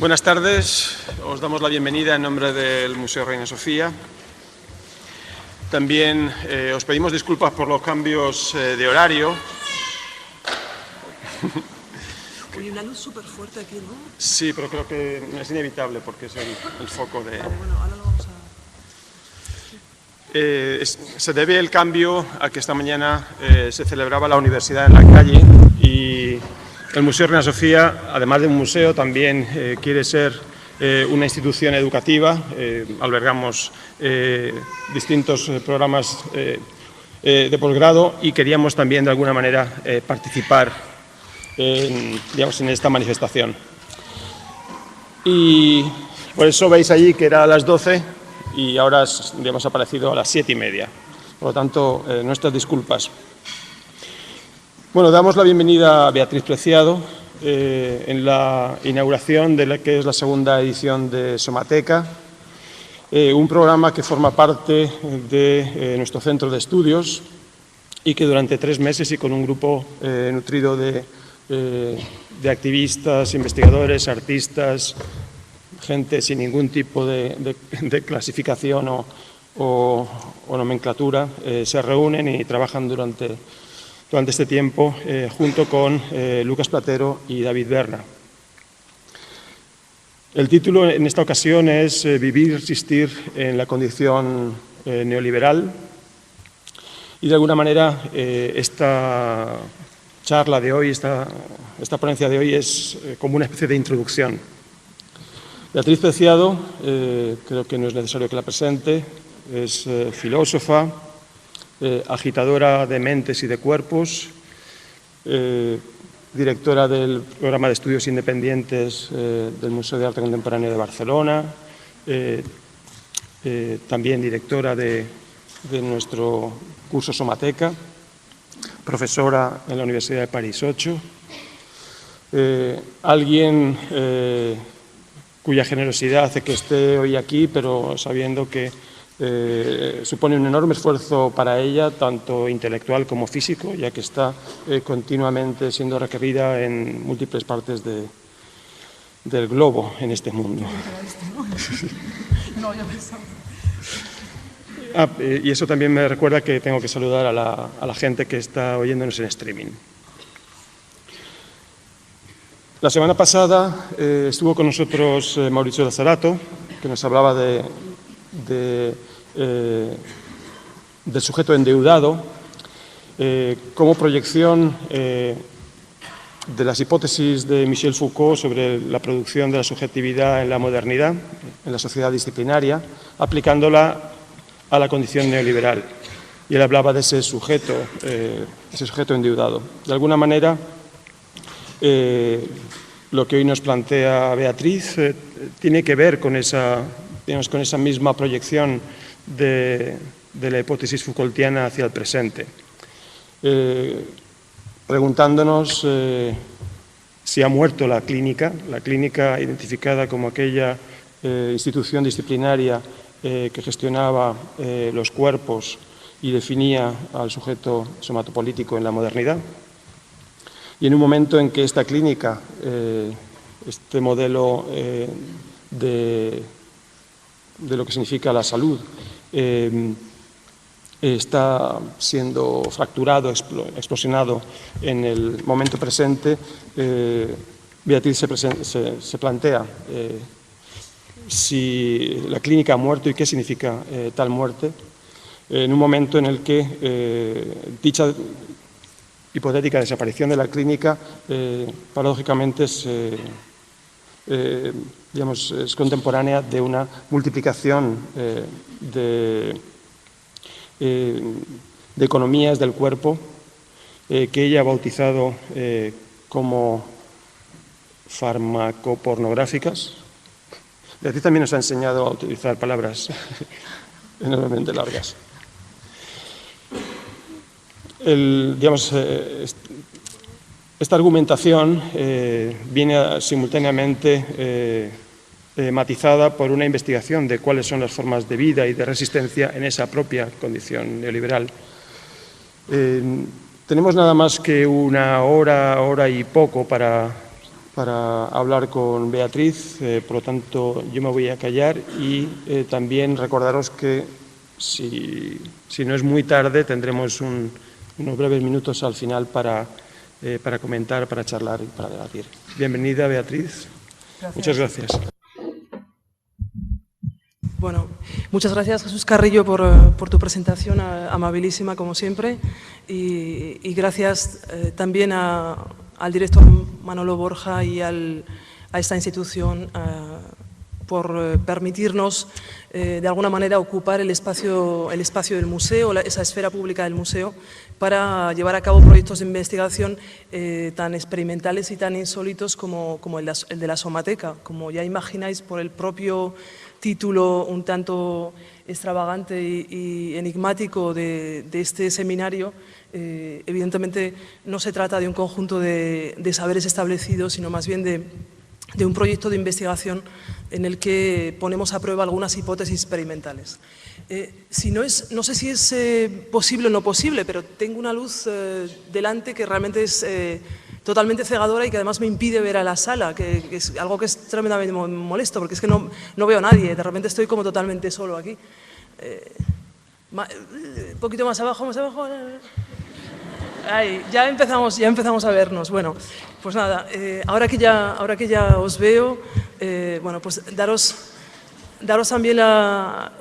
Buenas tardes, os damos la bienvenida en nombre del Museo Reina Sofía. También os pedimos disculpas por los cambios de horario. Hay una luz súper fuerte aquí, ¿no? Sí, pero creo que es inevitable porque es el foco de... Vale, bueno, ahora lo vamos a... se debe el cambio a que esta mañana se celebraba la universidad en la calle y el Museo Reina Sofía, además de un museo, también quiere ser una institución educativa. Albergamos distintos programas de posgrado y queríamos también de alguna manera participar en esta manifestación. Y por eso veis allí que era a las 12 y ahora ha aparecido a las 7:30. Por lo tanto, nuestras disculpas. Bueno, damos la bienvenida a Beatriz Preciado en la inauguración de la que es la segunda edición de Somateca, un programa que forma parte de nuestro centro de estudios y que durante 3 meses y con un grupo nutrido de activistas, investigadores, artistas, gente sin ningún tipo de clasificación o nomenclatura, se reúnen y trabajan durante este tiempo junto con Lucas Platero y David Berna. El título en esta ocasión es Vivir y resistir en la condición neoliberal y de alguna manera esta charla de hoy, esta ponencia de hoy es como una especie de introducción. Beatriz Preciado, creo que no es necesario que la presente, es filósofa, agitadora de mentes y de cuerpos, directora del programa de estudios independientes del Museo de Arte Contemporáneo de Barcelona, también directora de nuestro curso Somateca, profesora en la Universidad de París 8, alguien cuya generosidad hace que esté hoy aquí, pero sabiendo que supone un enorme esfuerzo para ella, tanto intelectual como físico, ya que está continuamente siendo requerida en múltiples partes del globo en este mundo. No, ya pensaba. Y eso también me recuerda que tengo que saludar a la gente que está oyéndonos en streaming. La semana pasada estuvo con nosotros Mauricio Lazzarato, que nos hablaba del sujeto endeudado como proyección de las hipótesis de Michel Foucault sobre la producción de la subjetividad en la modernidad, en la sociedad disciplinaria, aplicándola a la condición neoliberal. Y él hablaba de ese sujeto endeudado. De alguna manera, lo que hoy nos plantea Beatriz tiene que ver con esa misma proyección de la hipótesis Foucaultiana hacia el presente, preguntándonos si ha muerto la clínica identificada como aquella institución disciplinaria que gestionaba los cuerpos y definía al sujeto somatopolítico en la modernidad. Y en un momento en que esta clínica, este modelo de lo que significa la salud, está siendo fracturado, explosionado en el momento presente, Beatriz se plantea si la clínica ha muerto y qué significa tal muerte, en un momento en el que dicha hipotética desaparición de la clínica paradójicamente es contemporánea de una multiplicación de economías del cuerpo que ella ha bautizado como farmacopornográficas. Beatriz también nos ha enseñado a utilizar palabras enormemente largas. Esta argumentación viene simultáneamente matizada por una investigación de cuáles son las formas de vida y de resistencia en esa propia condición neoliberal. Tenemos nada más que una hora y poco para para hablar con Beatriz, por lo tanto yo me voy a callar y también recordaros que si no es muy tarde tendremos unos breves minutos al final para comentar, para charlar y para debatir. Bienvenida, Beatriz. Gracias. Muchas gracias. Bueno, muchas gracias, Jesús Carrillo, por tu presentación amabilísima, como siempre, y gracias también al director Manolo Borja y a esta institución por permitirnos, de alguna manera, ocupar el espacio del museo, esa esfera pública del museo, para llevar a cabo proyectos de investigación tan experimentales y tan insólitos como el de la Somateca. Como ya imagináis, por el propio título un tanto extravagante y enigmático de este seminario, evidentemente no se trata de un conjunto de saberes establecidos, sino más bien de un proyecto de investigación en el que ponemos a prueba algunas hipótesis experimentales. No sé si es posible o no posible, pero tengo una luz delante que realmente es totalmente cegadora y que además me impide ver a la sala, que es algo que es tremendamente molesto, porque es que no veo a nadie, de repente estoy como totalmente solo aquí. Un poquito más abajo, Ahí, ya empezamos a vernos. Bueno, pues nada, ahora que ya os veo, bueno, pues daros también la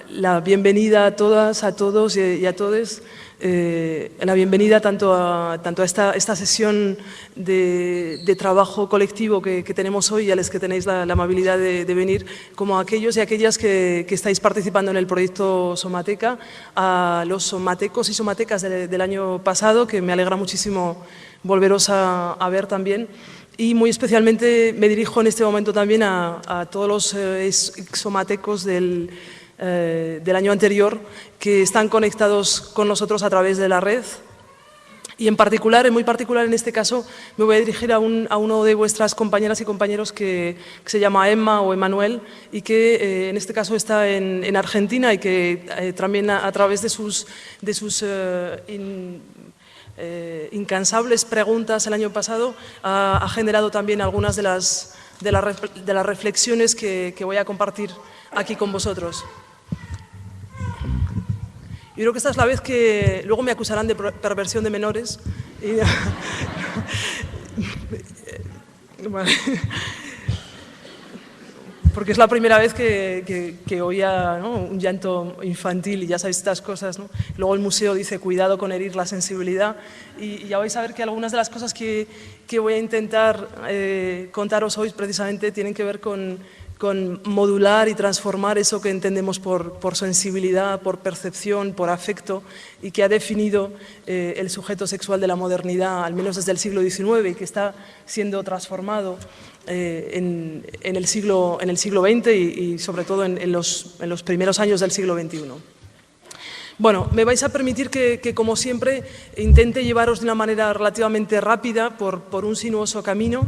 bienvenida a todas, a todos y a todes, la bienvenida tanto a esta sesión de trabajo colectivo que tenemos hoy y a los que tenéis la amabilidad de venir, como a aquellos y aquellas que estáis participando en el proyecto Somateca, a los somatecos y somatecas del año pasado, que me alegra muchísimo volveros a ver también. Y muy especialmente me dirijo en este momento también a todos los somatecos del año anterior que están conectados con nosotros a través de la red. Y muy particular en este caso, me voy a dirigir a uno de vuestras compañeras y compañeros que se llama Emma o Emanuel y que en este caso está en Argentina y que también a través de sus incansables preguntas el año pasado ha generado también algunas de las reflexiones que voy a compartir aquí con vosotros. Yo creo que esta es la vez que luego me acusarán de perversión de menores. Porque es la primera vez que oía, ¿no?, un llanto infantil y ya sabéis estas cosas, ¿no? Luego el museo dice cuidado con herir la sensibilidad y ya vais a ver que algunas de las cosas que voy a intentar contaros hoy precisamente tienen que ver con modular y transformar eso que entendemos por sensibilidad, por percepción, por afecto y que ha definido el sujeto sexual de la modernidad, al menos desde el siglo XIX, y que está siendo transformado en el siglo XX y sobre todo en los primeros años del siglo XXI. Bueno, me vais a permitir que, como siempre, intente llevaros de una manera relativamente rápida por un sinuoso camino.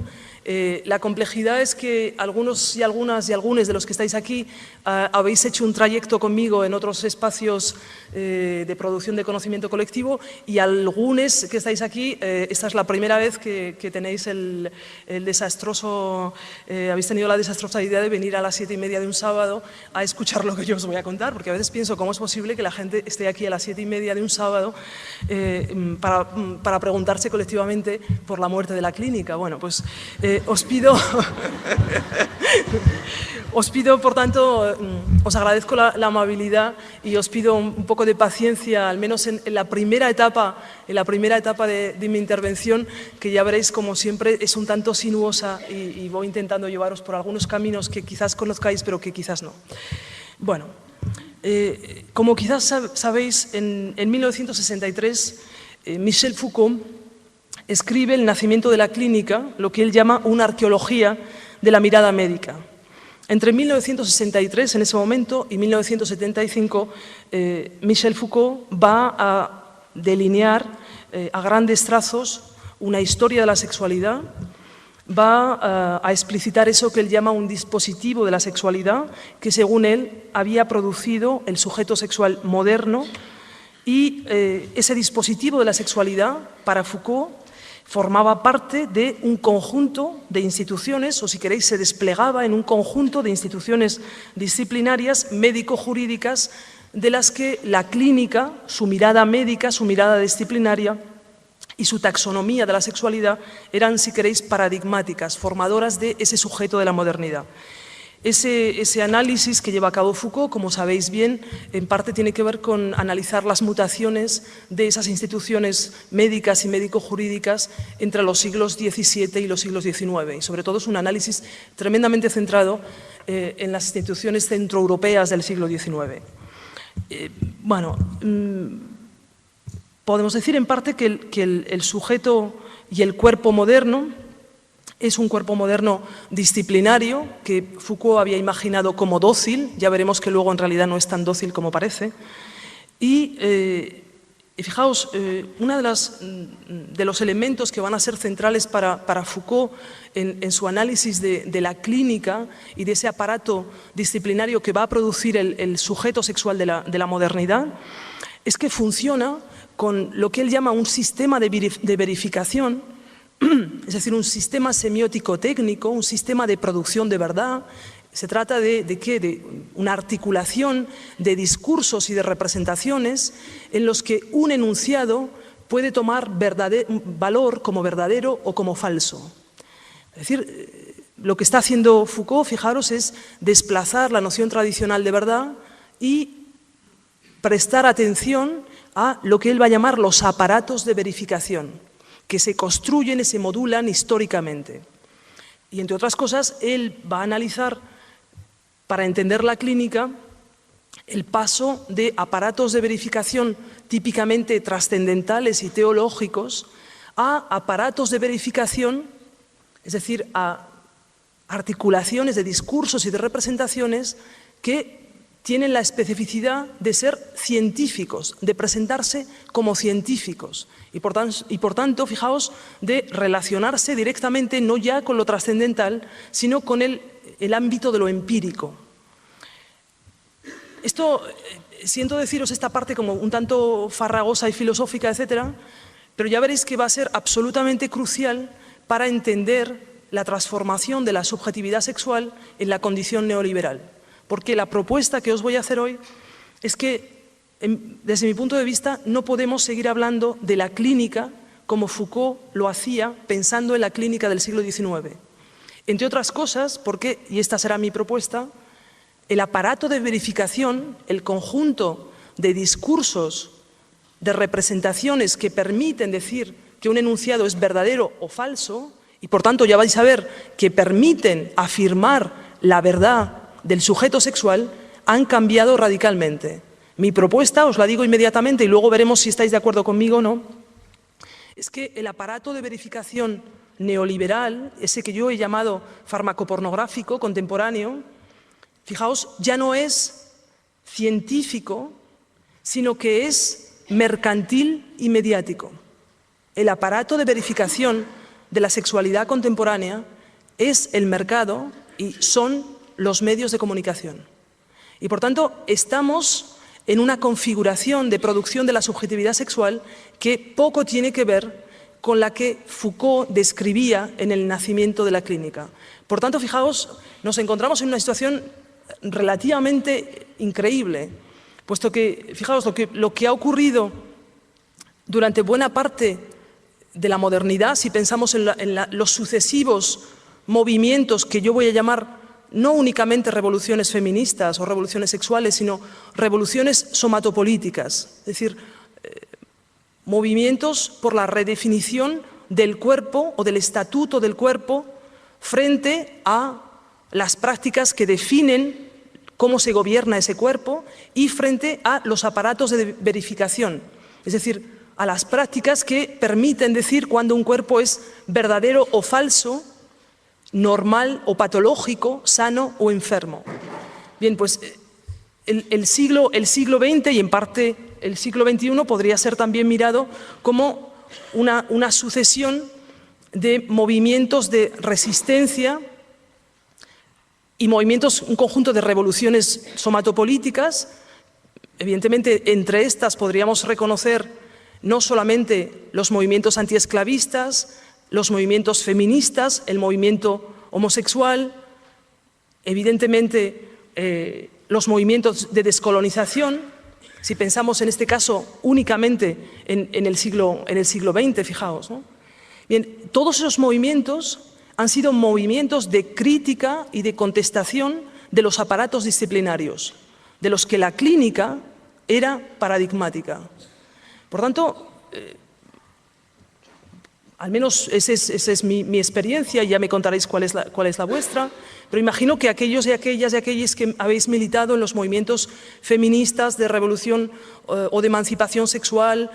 La complejidad es que algunos y algunas y algunos de los que estáis aquí habéis hecho un trayecto conmigo en otros espacios de producción de conocimiento colectivo y algunos que estáis aquí, esta es la primera vez que tenéis habéis tenido la desastrosa idea de venir a las 7:30 de un sábado a escuchar lo que yo os voy a contar, porque a veces pienso cómo es posible que la gente esté aquí a las 7:30 de un sábado para preguntarse colectivamente por la muerte de la clínica. Bueno, pues os pido, por tanto, os agradezco la amabilidad y os pido un poco de paciencia, al menos en la primera etapa de mi intervención, que ya veréis, como siempre, es un tanto sinuosa y voy intentando llevaros por algunos caminos que quizás conozcáis, pero que quizás no. Bueno, como quizás sabéis, en 1963, Michel Foucault escribe El nacimiento de la clínica, lo que él llama una arqueología de la mirada médica. Entre 1963, en ese momento, y 1975, Michel Foucault va a delinear a grandes trazos una historia de la sexualidad, va a explicitar eso que él llama un dispositivo de la sexualidad, que según él había producido el sujeto sexual moderno, y ese dispositivo de la sexualidad, para Foucault, formaba parte de un conjunto de instituciones, o si queréis, se desplegaba en un conjunto de instituciones disciplinarias médico-jurídicas de las que la clínica, su mirada médica, su mirada disciplinaria y su taxonomía de la sexualidad eran, si queréis, paradigmáticas, formadoras de ese sujeto de la modernidad. Ese análisis que lleva a cabo Foucault, como sabéis bien, en parte tiene que ver con analizar las mutaciones de esas instituciones médicas y médico-jurídicas entre los siglos XVII y los siglos XIX. Y sobre todo es un análisis tremendamente centrado en las instituciones centroeuropeas del siglo XIX. Podemos decir en parte que el sujeto y el cuerpo moderno es un cuerpo moderno disciplinario que Foucault había imaginado como dócil, ya veremos que luego en realidad no es tan dócil como parece. Y fijaos, uno de los elementos que van a ser centrales para Foucault en su análisis de la clínica y de ese aparato disciplinario que va a producir el sujeto sexual de la modernidad es que funciona con lo que él llama un sistema de verificación, es decir, un sistema semiótico técnico, un sistema de producción de verdad. Se trata de una articulación de discursos y de representaciones en los que un enunciado puede tomar valor como verdadero o como falso. Es decir, lo que está haciendo Foucault, fijaros, es desplazar la noción tradicional de verdad y prestar atención a lo que él va a llamar los aparatos de verificación, que se construyen y se modulan históricamente. Y entre otras cosas, él va a analizar, para entender la clínica, el paso de aparatos de verificación típicamente trascendentales y teológicos a aparatos de verificación, es decir, a articulaciones de discursos y de representaciones que tienen la especificidad de ser científicos, de presentarse como científicos y por tanto, fijaos, de relacionarse directamente no ya con lo trascendental, sino con el ámbito de lo empírico. Esto, siento deciros esta parte como un tanto farragosa y filosófica, etcétera, pero ya veréis que va a ser absolutamente crucial para entender la transformación de la subjetividad sexual en la condición neoliberal. Porque la propuesta que os voy a hacer hoy es que, desde mi punto de vista, no podemos seguir hablando de la clínica como Foucault lo hacía pensando en la clínica del siglo XIX. Entre otras cosas, porque, y esta será mi propuesta, el aparato de verificación, el conjunto de discursos, de representaciones que permiten decir que un enunciado es verdadero o falso, y por tanto ya vais a ver que permiten afirmar la verdad del sujeto sexual, han cambiado radicalmente. Mi propuesta, os la digo inmediatamente y luego veremos si estáis de acuerdo conmigo o no, es que el aparato de verificación neoliberal, ese que yo he llamado farmacopornográfico contemporáneo, fijaos, ya no es científico, sino que es mercantil y mediático. El aparato de verificación de la sexualidad contemporánea es el mercado y son los medios de comunicación. Y por tanto, estamos en una configuración de producción de la subjetividad sexual que poco tiene que ver con la que Foucault describía en el nacimiento de la clínica. Por tanto, fijaos, nos encontramos en una situación relativamente increíble, puesto que, fijaos, lo que ha ocurrido durante buena parte de la modernidad, si pensamos en los sucesivos movimientos que yo voy a llamar no únicamente revoluciones feministas o revoluciones sexuales, sino revoluciones somatopolíticas, es decir, movimientos por la redefinición del cuerpo o del estatuto del cuerpo frente a las prácticas que definen cómo se gobierna ese cuerpo y frente a los aparatos de verificación, es decir, a las prácticas que permiten decir cuándo un cuerpo es verdadero o falso, normal o patológico, sano o enfermo. Bien, pues el siglo XX y en parte el siglo XXI podría ser también mirado como una sucesión de movimientos de resistencia y movimientos, un conjunto de revoluciones somatopolíticas. Evidentemente, entre estas podríamos reconocer no solamente los movimientos antiesclavistas, los movimientos feministas, el movimiento homosexual, evidentemente los movimientos de descolonización. Si pensamos en este caso únicamente en el siglo XX, fijaos, ¿no? Bien, todos esos movimientos han sido movimientos de crítica y de contestación de los aparatos disciplinarios, de los que la clínica era paradigmática. Por tanto, al menos esa es mi experiencia, y ya me contaréis cuál es la vuestra, pero imagino que aquellos y aquellas que habéis militado en los movimientos feministas de revolución o de emancipación sexual,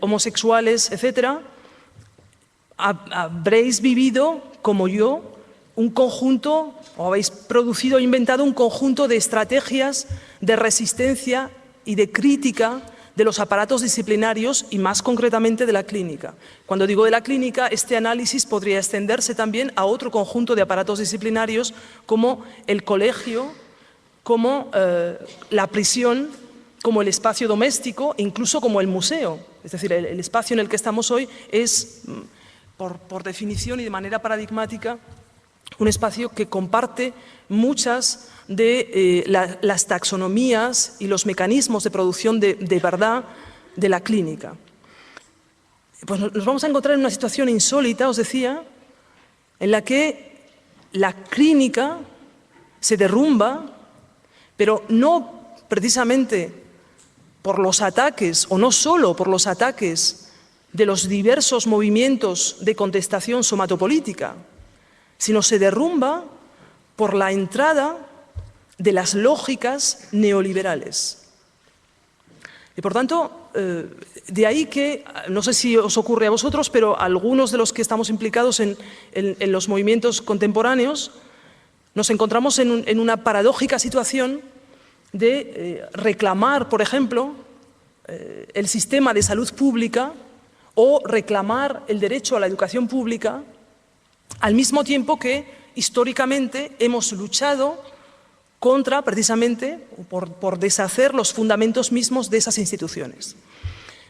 homosexuales, etcétera, habréis vivido, como yo, un conjunto, o habéis producido o inventado un conjunto de estrategias de resistencia y de crítica de los aparatos disciplinarios y más concretamente de la clínica. Cuando digo de la clínica, este análisis podría extenderse también a otro conjunto de aparatos disciplinarios como el colegio, como la prisión, como el espacio doméstico, incluso como el museo. Es decir, el espacio en el que estamos hoy es, por definición y de manera paradigmática, un espacio que comparte muchas de las taxonomías y los mecanismos de producción de verdad de la clínica. Pues nos vamos a encontrar en una situación insólita, os decía, en la que la clínica se derrumba, pero no precisamente por los ataques, o no solo por los ataques de los diversos movimientos de contestación somatopolítica, sino se derrumba por la entrada de las lógicas neoliberales. Y por tanto, de ahí que, no sé si os ocurre a vosotros, pero algunos de los que estamos implicados en los movimientos contemporáneos nos encontramos en una paradójica situación de reclamar, por ejemplo, el sistema de salud pública o reclamar el derecho a la educación pública, al mismo tiempo que históricamente hemos luchado contra, precisamente, por deshacer los fundamentos mismos de esas instituciones.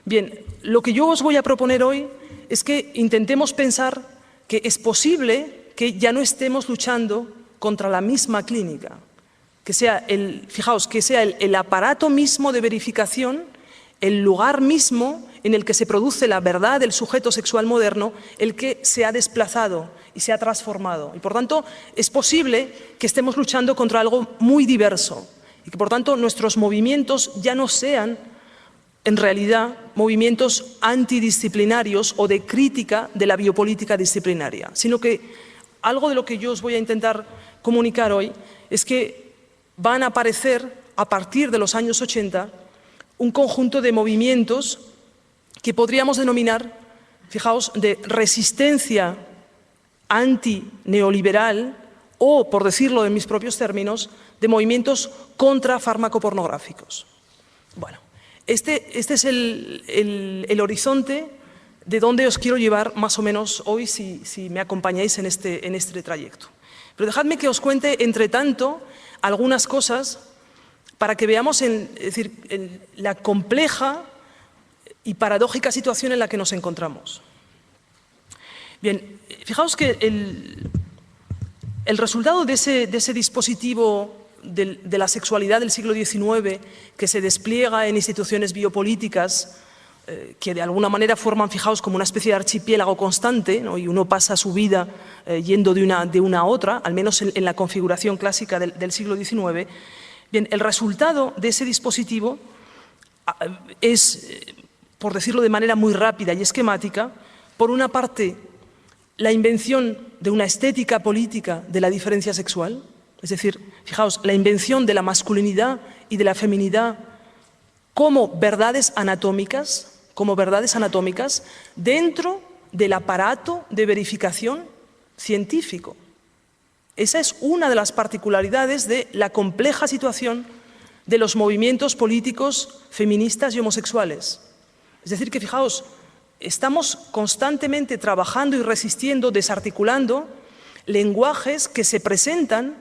Bien, lo que yo os voy a proponer hoy es que intentemos pensar que es posible que ya no estemos luchando contra la misma clínica, que sea fijaos, que sea el aparato mismo de verificación, el lugar mismo en el que se produce la verdad del sujeto sexual moderno, el que se ha desplazado y se ha transformado. Y por tanto, es posible que estemos luchando contra algo muy diverso y que por tanto nuestros movimientos ya no sean, en realidad, movimientos antidisciplinarios o de crítica de la biopolítica disciplinaria, sino que algo de lo que yo os voy a intentar comunicar hoy es que van a aparecer, a partir de los años 80, un conjunto de movimientos que podríamos denominar, fijaos, de resistencia antineoliberal o, por decirlo en mis propios términos, de movimientos contrafarmacopornográficos. Bueno, este es el horizonte de donde os quiero llevar más o menos hoy si me acompañáis en este trayecto. Pero dejadme que os cuente, entre tanto, algunas cosas para que veamos la compleja y paradójica situación en la que nos encontramos. Bien, fijaos que el resultado de ese dispositivo de la sexualidad del siglo XIX que se despliega en instituciones biopolíticas que de alguna manera forman, fijaos, como una especie de archipiélago constante, ¿no? Y uno pasa su vida yendo de una a otra, al menos en la configuración clásica del siglo XIX. Bien, el resultado de ese dispositivo es, por decirlo de manera muy rápida y esquemática, por una parte, la invención de una estética política de la diferencia sexual, es decir, fijaos, la invención de la masculinidad y de la feminidad como verdades anatómicas dentro del aparato de verificación científico. Esa es una de las particularidades de la compleja situación de los movimientos políticos feministas y homosexuales. Es decir, que fijaos, estamos constantemente trabajando y resistiendo, desarticulando lenguajes que se presentan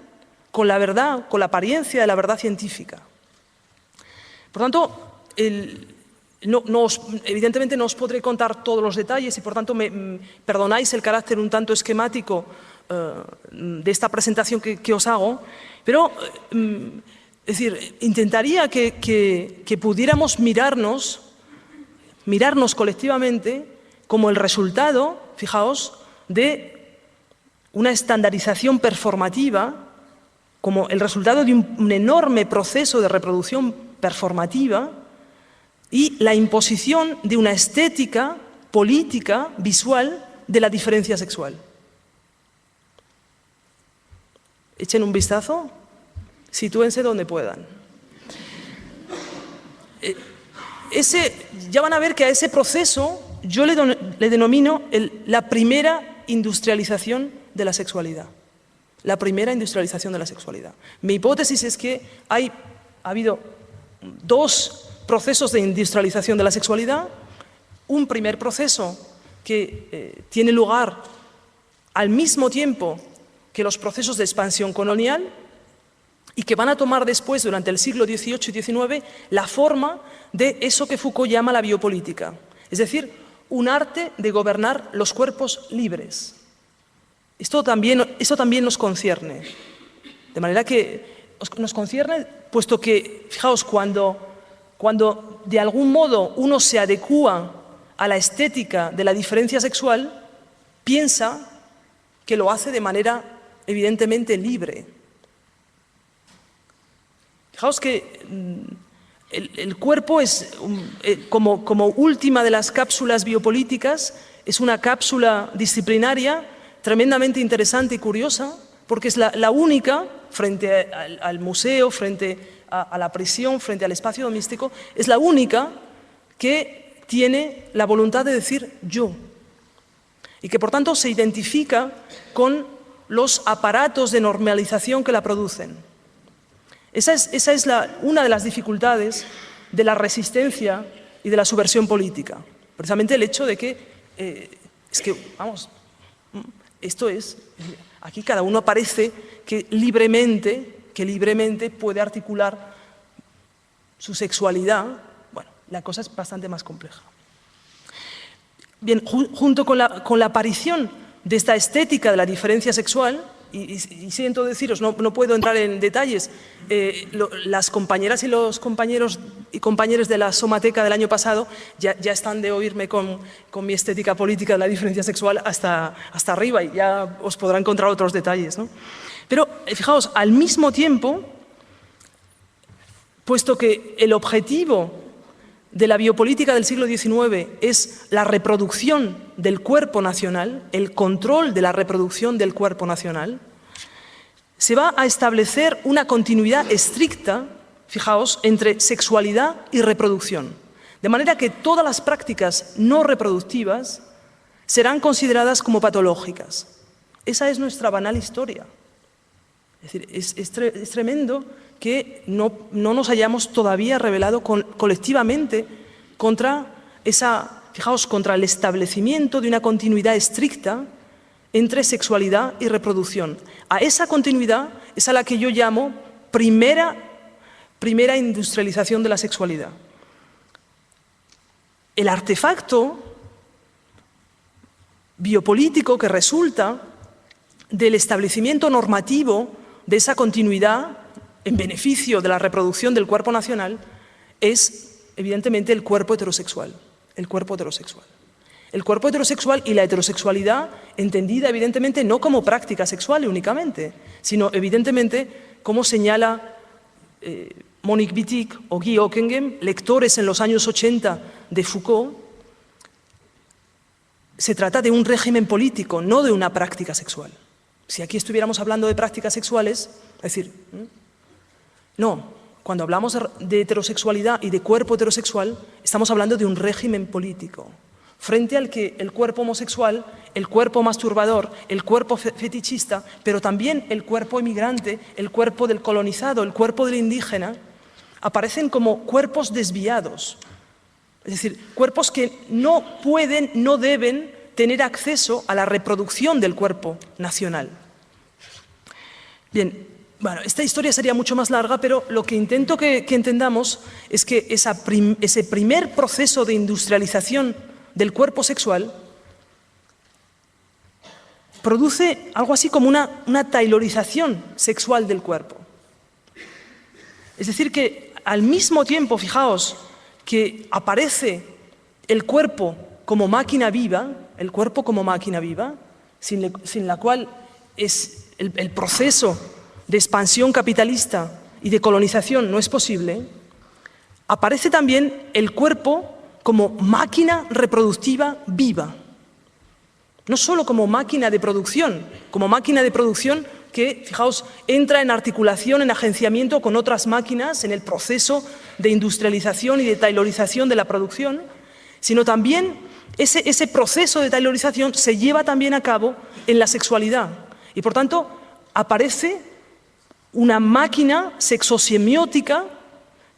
con la verdad, con la apariencia de la verdad científica. Por tanto, evidentemente no os podré contar todos los detalles y, por tanto, perdonáis el carácter un tanto esquemático de esta presentación que os hago, pero es decir, intentaría que pudiéramos mirarnos colectivamente como el resultado, fijaos, de una estandarización performativa, como el resultado de un enorme proceso de reproducción performativa y la imposición de una estética política visual de la diferencia sexual. Echen un vistazo, sitúense donde puedan. Ya van a ver que a ese proceso yo le denomino la primera industrialización de la sexualidad. La primera industrialización de la sexualidad. Mi hipótesis es que ha habido dos procesos de industrialización de la sexualidad. Un primer proceso que tiene lugar al mismo tiempo que los procesos de expansión colonial y que van a tomar después, durante el siglo XVIII y XIX, la forma de eso que Foucault llama la biopolítica. Es decir, un arte de gobernar los cuerpos libres. Esto también nos concierne. De manera que nos concierne, puesto que, fijaos, cuando de algún modo uno se adecúa a la estética de la diferencia sexual, piensa que lo hace de manera evidentemente libre. Fijaos que el cuerpo es, como última de las cápsulas biopolíticas, es una cápsula disciplinaria tremendamente interesante y curiosa, porque es la única, frente al museo, frente a la prisión, frente al espacio doméstico, es la única que tiene la voluntad de decir yo, y que por tanto se identifica con los aparatos de normalización que la producen. Esa es una de las dificultades de la resistencia y de la subversión política. Precisamente el hecho de que, vamos, aquí cada uno parece que libremente puede articular su sexualidad. Bueno, la cosa es bastante más compleja. Bien, junto con la aparición de esta estética de la diferencia sexual, y siento deciros, no puedo entrar en detalles, las compañeras y los compañeros y compañeras de la Somateca del año pasado ya están de oírme con mi estética política de la diferencia sexual hasta arriba, y ya os podrán encontrar otros detalles, ¿no? Pero fijaos, al mismo tiempo, puesto que el objetivo de la biopolítica del siglo XIX es la reproducción del cuerpo nacional, el control de la reproducción del cuerpo nacional, se va a establecer una continuidad estricta, fijaos, entre sexualidad y reproducción. De manera que todas las prácticas no reproductivas serán consideradas como patológicas. Esa es nuestra banal historia. Es decir, es tremendo que no nos hayamos todavía rebelado colectivamente contra contra el establecimiento de una continuidad estricta entre sexualidad y reproducción. A esa continuidad es a la que yo llamo primera industrialización de la sexualidad. El artefacto biopolítico que resulta del establecimiento normativo de esa continuidad en beneficio de la reproducción del cuerpo nacional es, evidentemente, el cuerpo heterosexual. El cuerpo heterosexual. El cuerpo heterosexual y la heterosexualidad entendida, evidentemente, no como práctica sexual únicamente, sino, evidentemente, como señala Monique Wittig o Guy Ockeghem, lectores en los años 80 de Foucault, se trata de un régimen político, no de una práctica sexual. Si aquí estuviéramos hablando de prácticas sexuales, es decir, no, cuando hablamos de heterosexualidad y de cuerpo heterosexual, estamos hablando de un régimen político, frente al que el cuerpo homosexual, el cuerpo masturbador, el cuerpo fetichista, pero también el cuerpo emigrante, el cuerpo del colonizado, el cuerpo del indígena, aparecen como cuerpos desviados. Es decir, cuerpos que no pueden, no deben tener acceso a la reproducción del cuerpo nacional. Bien, Bueno, esta historia sería mucho más larga, pero lo que intento que entendamos es que ese primer proceso de industrialización del cuerpo sexual produce algo así como una taylorización sexual del cuerpo. Es decir, que al mismo tiempo, fijaos, que aparece el cuerpo como máquina viva, sin la cual es el proceso de expansión capitalista y de colonización no es posible, aparece también el cuerpo como máquina reproductiva viva. No solo como máquina de producción que, fijaos, entra en articulación, en agenciamiento con otras máquinas en el proceso de industrialización y de taylorización de la producción, sino también ese proceso de taylorización se lleva también a cabo en la sexualidad. Y, por tanto, aparece una máquina sexosemiótica,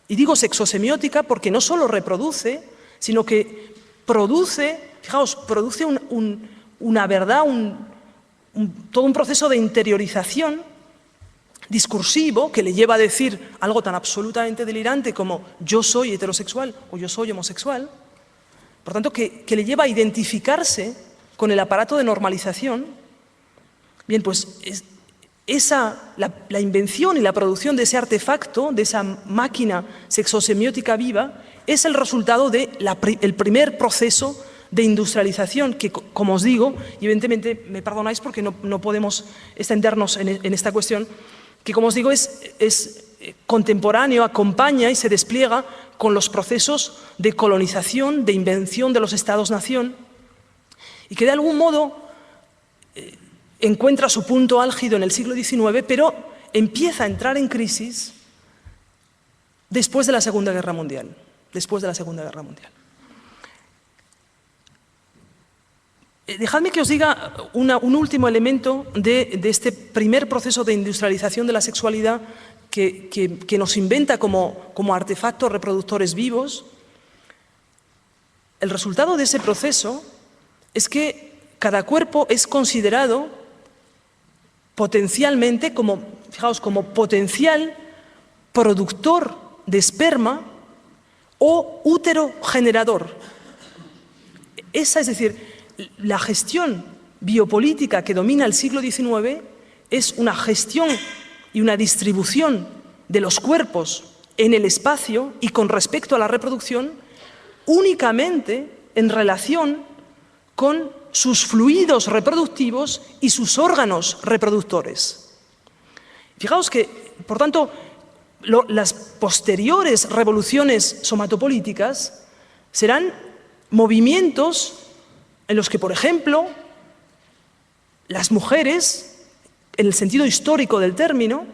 y digo sexosemiótica porque no solo reproduce, sino que produce, fijaos, produce una verdad, todo un proceso de interiorización discursivo que le lleva a decir algo tan absolutamente delirante como yo soy heterosexual o yo soy homosexual, por tanto, que le lleva a identificarse con el aparato de normalización. Bien, pues la invención y la producción de ese artefacto, de esa máquina sexosemiótica viva, es el resultado del primer proceso de industrialización que, como os digo, y evidentemente me perdonáis porque no podemos extendernos en esta cuestión, que como os digo es contemporáneo, acompaña y se despliega con los procesos de colonización, de invención de los estados-nación, y que de algún modo encuentra su punto álgido en el siglo XIX, pero empieza a entrar en crisis después de la Segunda Guerra Mundial. Dejadme que os diga un último elemento de este primer proceso de industrialización de la sexualidad que nos inventa como artefactos reproductores vivos. El resultado de ese proceso es que cada cuerpo es considerado potencialmente como potencial productor de esperma o útero generador. Es decir, la gestión biopolítica que domina el siglo XIX es una gestión y una distribución de los cuerpos en el espacio y con respecto a la reproducción únicamente en relación con sus fluidos reproductivos y sus órganos reproductores. Fijaos que, por tanto, las posteriores revoluciones somatopolíticas serán movimientos en los que, por ejemplo, las mujeres, en el sentido histórico del término,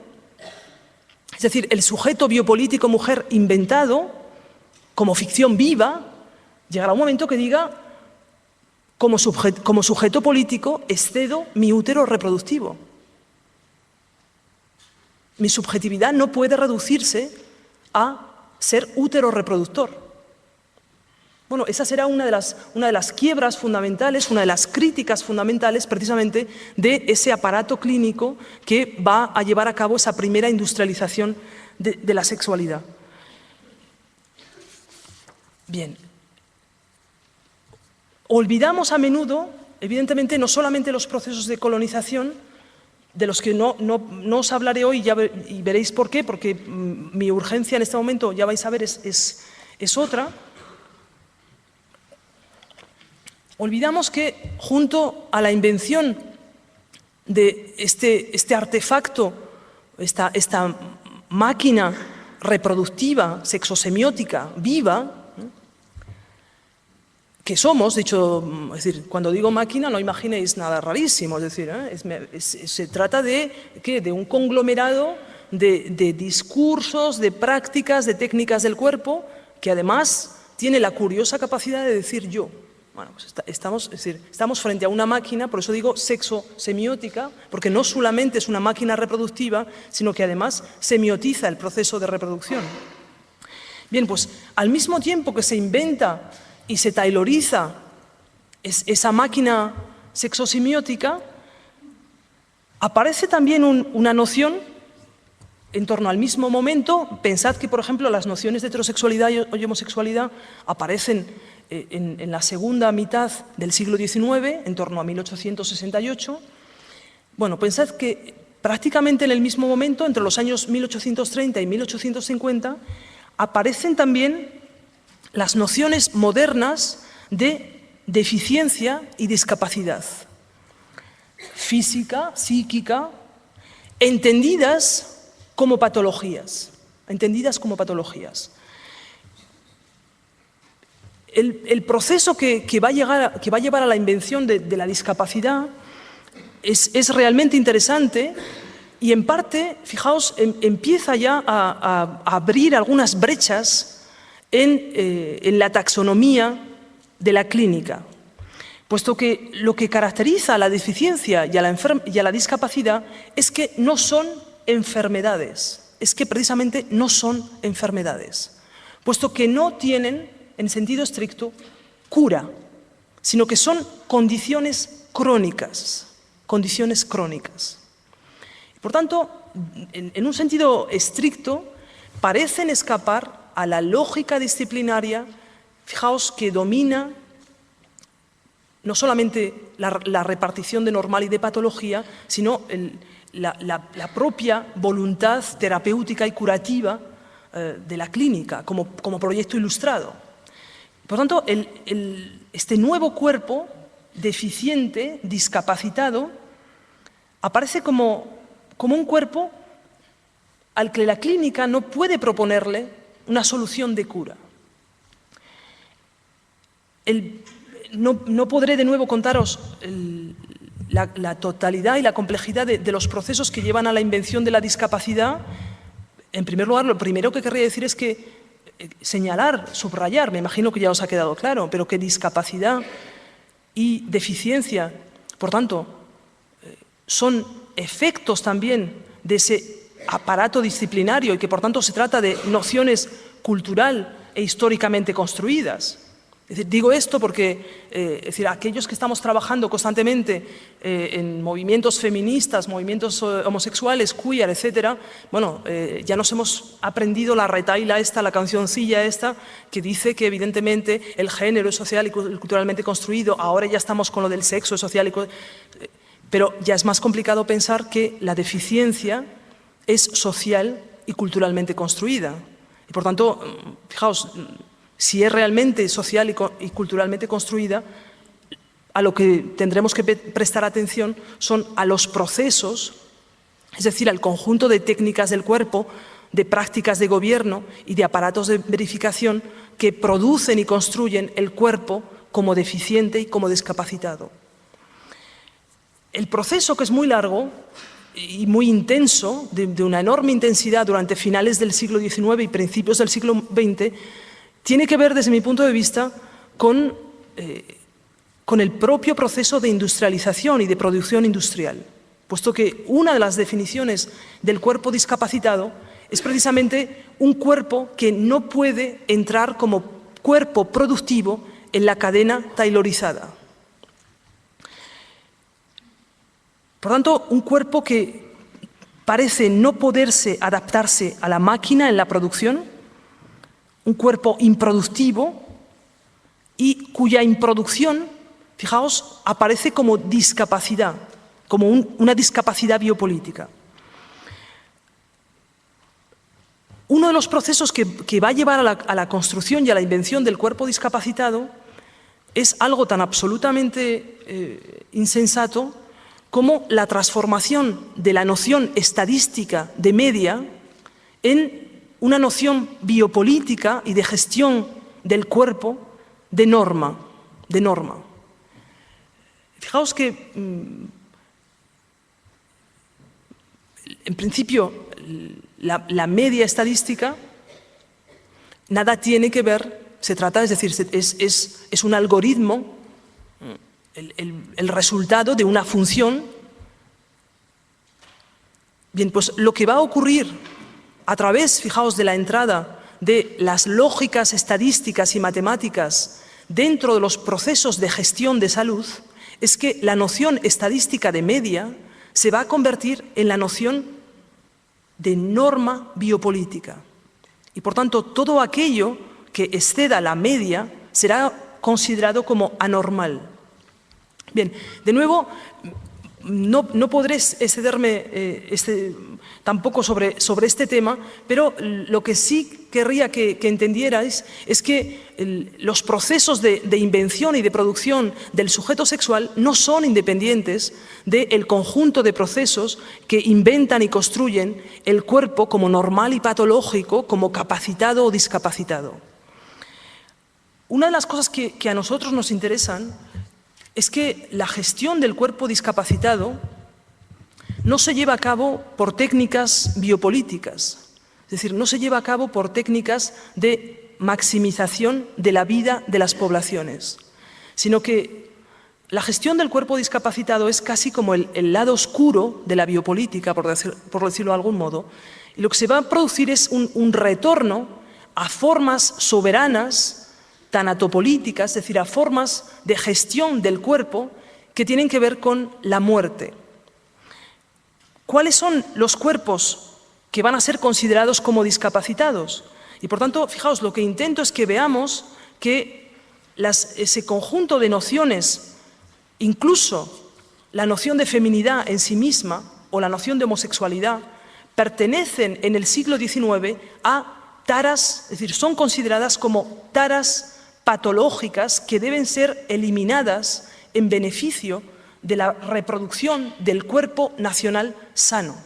es decir, el sujeto biopolítico mujer inventado como ficción viva, llegará un momento que diga, como sujeto político, excedo mi útero reproductivo. Mi subjetividad no puede reducirse a ser útero reproductor. Bueno, esa será una de las quiebras fundamentales, una de las críticas fundamentales precisamente de ese aparato clínico que va a llevar a cabo esa primera industrialización de la sexualidad. Bien. Olvidamos a menudo, evidentemente, no solamente los procesos de colonización, de los que no os hablaré hoy y veréis por qué, porque mi urgencia en este momento, ya vais a ver, es otra. Olvidamos que junto a la invención de este artefacto, esta máquina reproductiva, sexosemiótica, viva, que somos, dicho, es decir, cuando digo máquina no imaginéis nada rarísimo, es decir, se trata de un conglomerado de discursos, de prácticas, de técnicas del cuerpo, que además tiene la curiosa capacidad de decir yo. Bueno, pues estamos frente a una máquina, por eso digo sexosemiótica, porque no solamente es una máquina reproductiva, sino que además semiotiza el proceso de reproducción. Bien, pues al mismo tiempo que se inventa y se tayloriza esa máquina sexosemiótica, aparece también una noción en torno al mismo momento, pensad que, por ejemplo, las nociones de heterosexualidad y homosexualidad aparecen en la segunda mitad del siglo XIX, en torno a 1868. Bueno, pensad que prácticamente en el mismo momento, entre los años 1830 y 1850, aparecen también las nociones modernas de deficiencia y discapacidad física, psíquica, entendidas como patologías. El proceso que va a llevar a la invención de la discapacidad es realmente interesante y, en parte, fijaos, empieza ya a abrir algunas brechas en la taxonomía de la clínica, puesto que lo que caracteriza a la deficiencia y a la discapacidad es que no son enfermedades, precisamente no son enfermedades, puesto que no tienen, en sentido estricto, cura, sino que son condiciones crónicas. Por tanto, en un sentido estricto, parecen escapar a la lógica disciplinaria, fijaos, que domina no solamente la repartición de normal y de patología, sino la propia voluntad terapéutica y curativa de la clínica, como proyecto ilustrado. Por tanto, este nuevo cuerpo deficiente, discapacitado, aparece como un cuerpo al que la clínica no puede proponerle una solución de cura. No podré de nuevo contaros la totalidad y la complejidad de los procesos que llevan a la invención de la discapacidad. En primer lugar, lo primero que querría decir es que señalar, subrayar, me imagino que ya os ha quedado claro, pero que discapacidad y deficiencia, por tanto, son efectos también de ese aparato disciplinario y que, por tanto, se trata de nociones cultural e históricamente construidas. Es decir, digo esto porque aquellos que estamos trabajando constantemente en movimientos feministas, movimientos homosexuales, queer, etcétera, bueno, ya nos hemos aprendido la retahíla esta, la cancioncilla esta, que dice que evidentemente el género es social y culturalmente construido. Ahora ya estamos con lo del sexo social pero ya es más complicado pensar que la deficiencia es social y culturalmente construida. Y por tanto, fijaos, si es realmente social y culturalmente construida, a lo que tendremos que prestar atención son a los procesos, es decir, al conjunto de técnicas del cuerpo, de prácticas de gobierno y de aparatos de verificación que producen y construyen el cuerpo como deficiente y como discapacitado. El proceso, que es muy largo y muy intenso, de una enorme intensidad durante finales del siglo XIX y principios del siglo XX, tiene que ver, desde mi punto de vista, con el propio proceso de industrialización y de producción industrial, puesto que una de las definiciones del cuerpo discapacitado es precisamente un cuerpo que no puede entrar como cuerpo productivo en la cadena taylorizada. Por tanto, un cuerpo que parece no poderse adaptarse a la máquina en la producción, un cuerpo improductivo y cuya improducción, fijaos, aparece como discapacidad, como una discapacidad biopolítica. Uno de los procesos que va a llevar a la construcción y a la invención del cuerpo discapacitado es algo tan absolutamente insensato como la transformación de la noción estadística de media en una noción biopolítica y de gestión del cuerpo de norma. Fijaos que, en principio, la media estadística nada tiene que ver, se trata, es decir, es un algoritmo, el resultado de una función. Bien, pues lo que va a ocurrir a través, fijaos, de la entrada de las lógicas estadísticas y matemáticas dentro de los procesos de gestión de salud es que la noción estadística de media se va a convertir en la noción de norma biopolítica. Y por tanto, todo aquello que exceda la media será considerado como anormal. Bien, de nuevo, no podré excederme tampoco sobre este tema, pero lo que sí querría que entendierais es que los procesos de invención y de producción del sujeto sexual no son independientes del conjunto de procesos que inventan y construyen el cuerpo como normal y patológico, como capacitado o discapacitado. Una de las cosas que a nosotros nos interesan es que la gestión del cuerpo discapacitado no se lleva a cabo por técnicas biopolíticas, es decir, no se lleva a cabo por técnicas de maximización de la vida de las poblaciones, sino que la gestión del cuerpo discapacitado es casi como el lado oscuro de la biopolítica, por decirlo de algún modo, y lo que se va a producir es un retorno a formas soberanas, tanatopolíticas, es decir, a formas de gestión del cuerpo que tienen que ver con la muerte. ¿Cuáles son los cuerpos que van a ser considerados como discapacitados? Y por tanto, fijaos, lo que intento es que veamos que ese conjunto de nociones, incluso la noción de feminidad en sí misma o la noción de homosexualidad, pertenecen en el siglo XIX a taras, es decir, son consideradas como taras patológicas que deben ser eliminadas en beneficio de la reproducción del cuerpo nacional sano.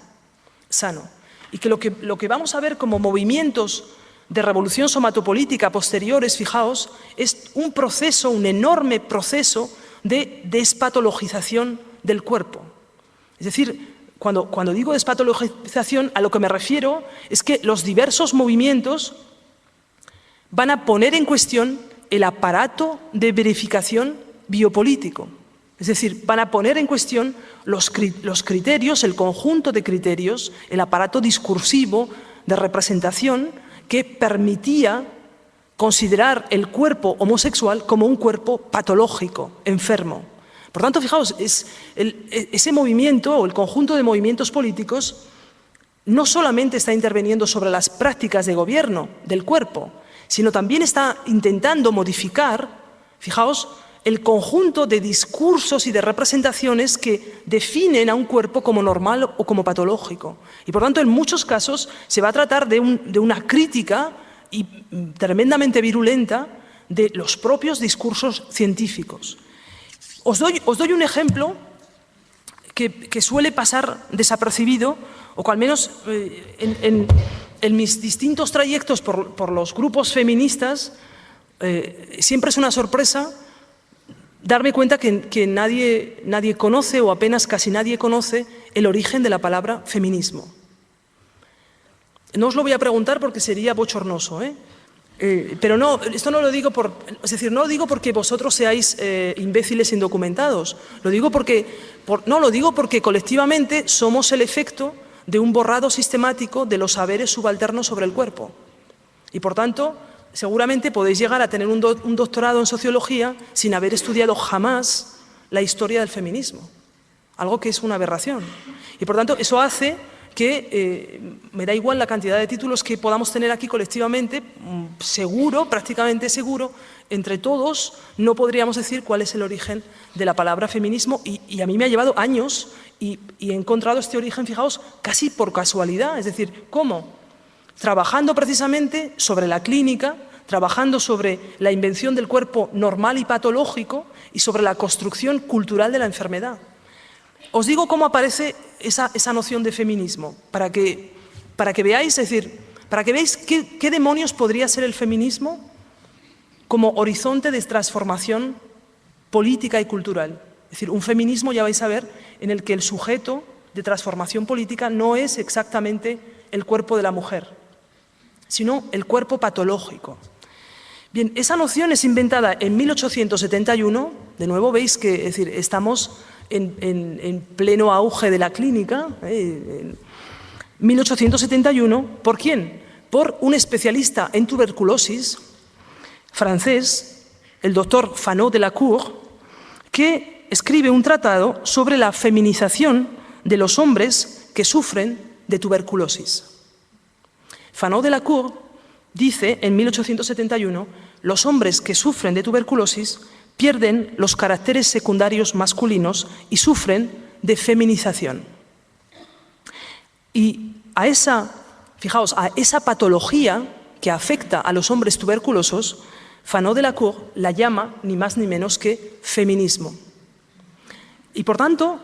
Y que lo que vamos a ver como movimientos de revolución somatopolítica posteriores, fijaos, es un proceso, un enorme proceso de despatologización del cuerpo. Es decir, cuando digo despatologización, a lo que me refiero es que los diversos movimientos van a poner en cuestión el aparato de verificación biopolítico. Es decir, van a poner en cuestión los criterios, el conjunto de criterios, el aparato discursivo de representación que permitía considerar el cuerpo homosexual como un cuerpo patológico, enfermo. Por tanto, fijaos, ese movimiento o el conjunto de movimientos políticos no solamente está interviniendo sobre las prácticas de gobierno del cuerpo, sino también está intentando modificar, fijaos, el conjunto de discursos y de representaciones que definen a un cuerpo como normal o como patológico. Y por tanto, en muchos casos se va a tratar de una crítica y tremendamente virulenta de los propios discursos científicos. Os doy un ejemplo que suele pasar desapercibido, o que al menos en mis distintos trayectos por los grupos feministas, siempre es una sorpresa darme cuenta que nadie conoce, o apenas casi nadie conoce, el origen de la palabra feminismo. No os lo voy a preguntar porque sería bochornoso, pero no, esto no lo digo no lo digo porque vosotros seáis imbéciles indocumentados, lo digo porque colectivamente somos el efecto de un borrado sistemático de los saberes subalternos sobre el cuerpo. Y por tanto, seguramente podéis llegar a tener un doctorado en sociología sin haber estudiado jamás la historia del feminismo, algo que es una aberración. Y por tanto, eso hace que me da igual la cantidad de títulos que podamos tener aquí colectivamente, seguro, prácticamente seguro, entre todos no podríamos decir cuál es el origen de la palabra feminismo, y a mí me ha llevado años y he encontrado este origen, fijaos, casi por casualidad. Es decir, ¿cómo? Trabajando precisamente sobre la clínica, trabajando sobre la invención del cuerpo normal y patológico y sobre la construcción cultural de la enfermedad. Os digo cómo aparece esa noción de feminismo, para que veáis, es decir, para que veáis qué demonios podría ser el feminismo como horizonte de transformación política y cultural. Es decir, un feminismo, ya vais a ver, en el que el sujeto de transformación política no es exactamente el cuerpo de la mujer, sino el cuerpo patológico. Bien, esa noción es inventada en 1871, de nuevo veis que, es decir, estamos en pleno auge de la clínica, en 1871, ¿por quién? Por un especialista en tuberculosis francés, el doctor Fanot de la Cour, que escribe un tratado sobre la feminización de los hombres que sufren de tuberculosis. Fanau de la Cour dice en 1871: los hombres que sufren de tuberculosis pierden los caracteres secundarios masculinos y sufren de feminización. Y fijaos, a esa patología que afecta a los hombres tuberculosos, Fanau de la Cour la llama ni más ni menos que feminismo. Y por tanto,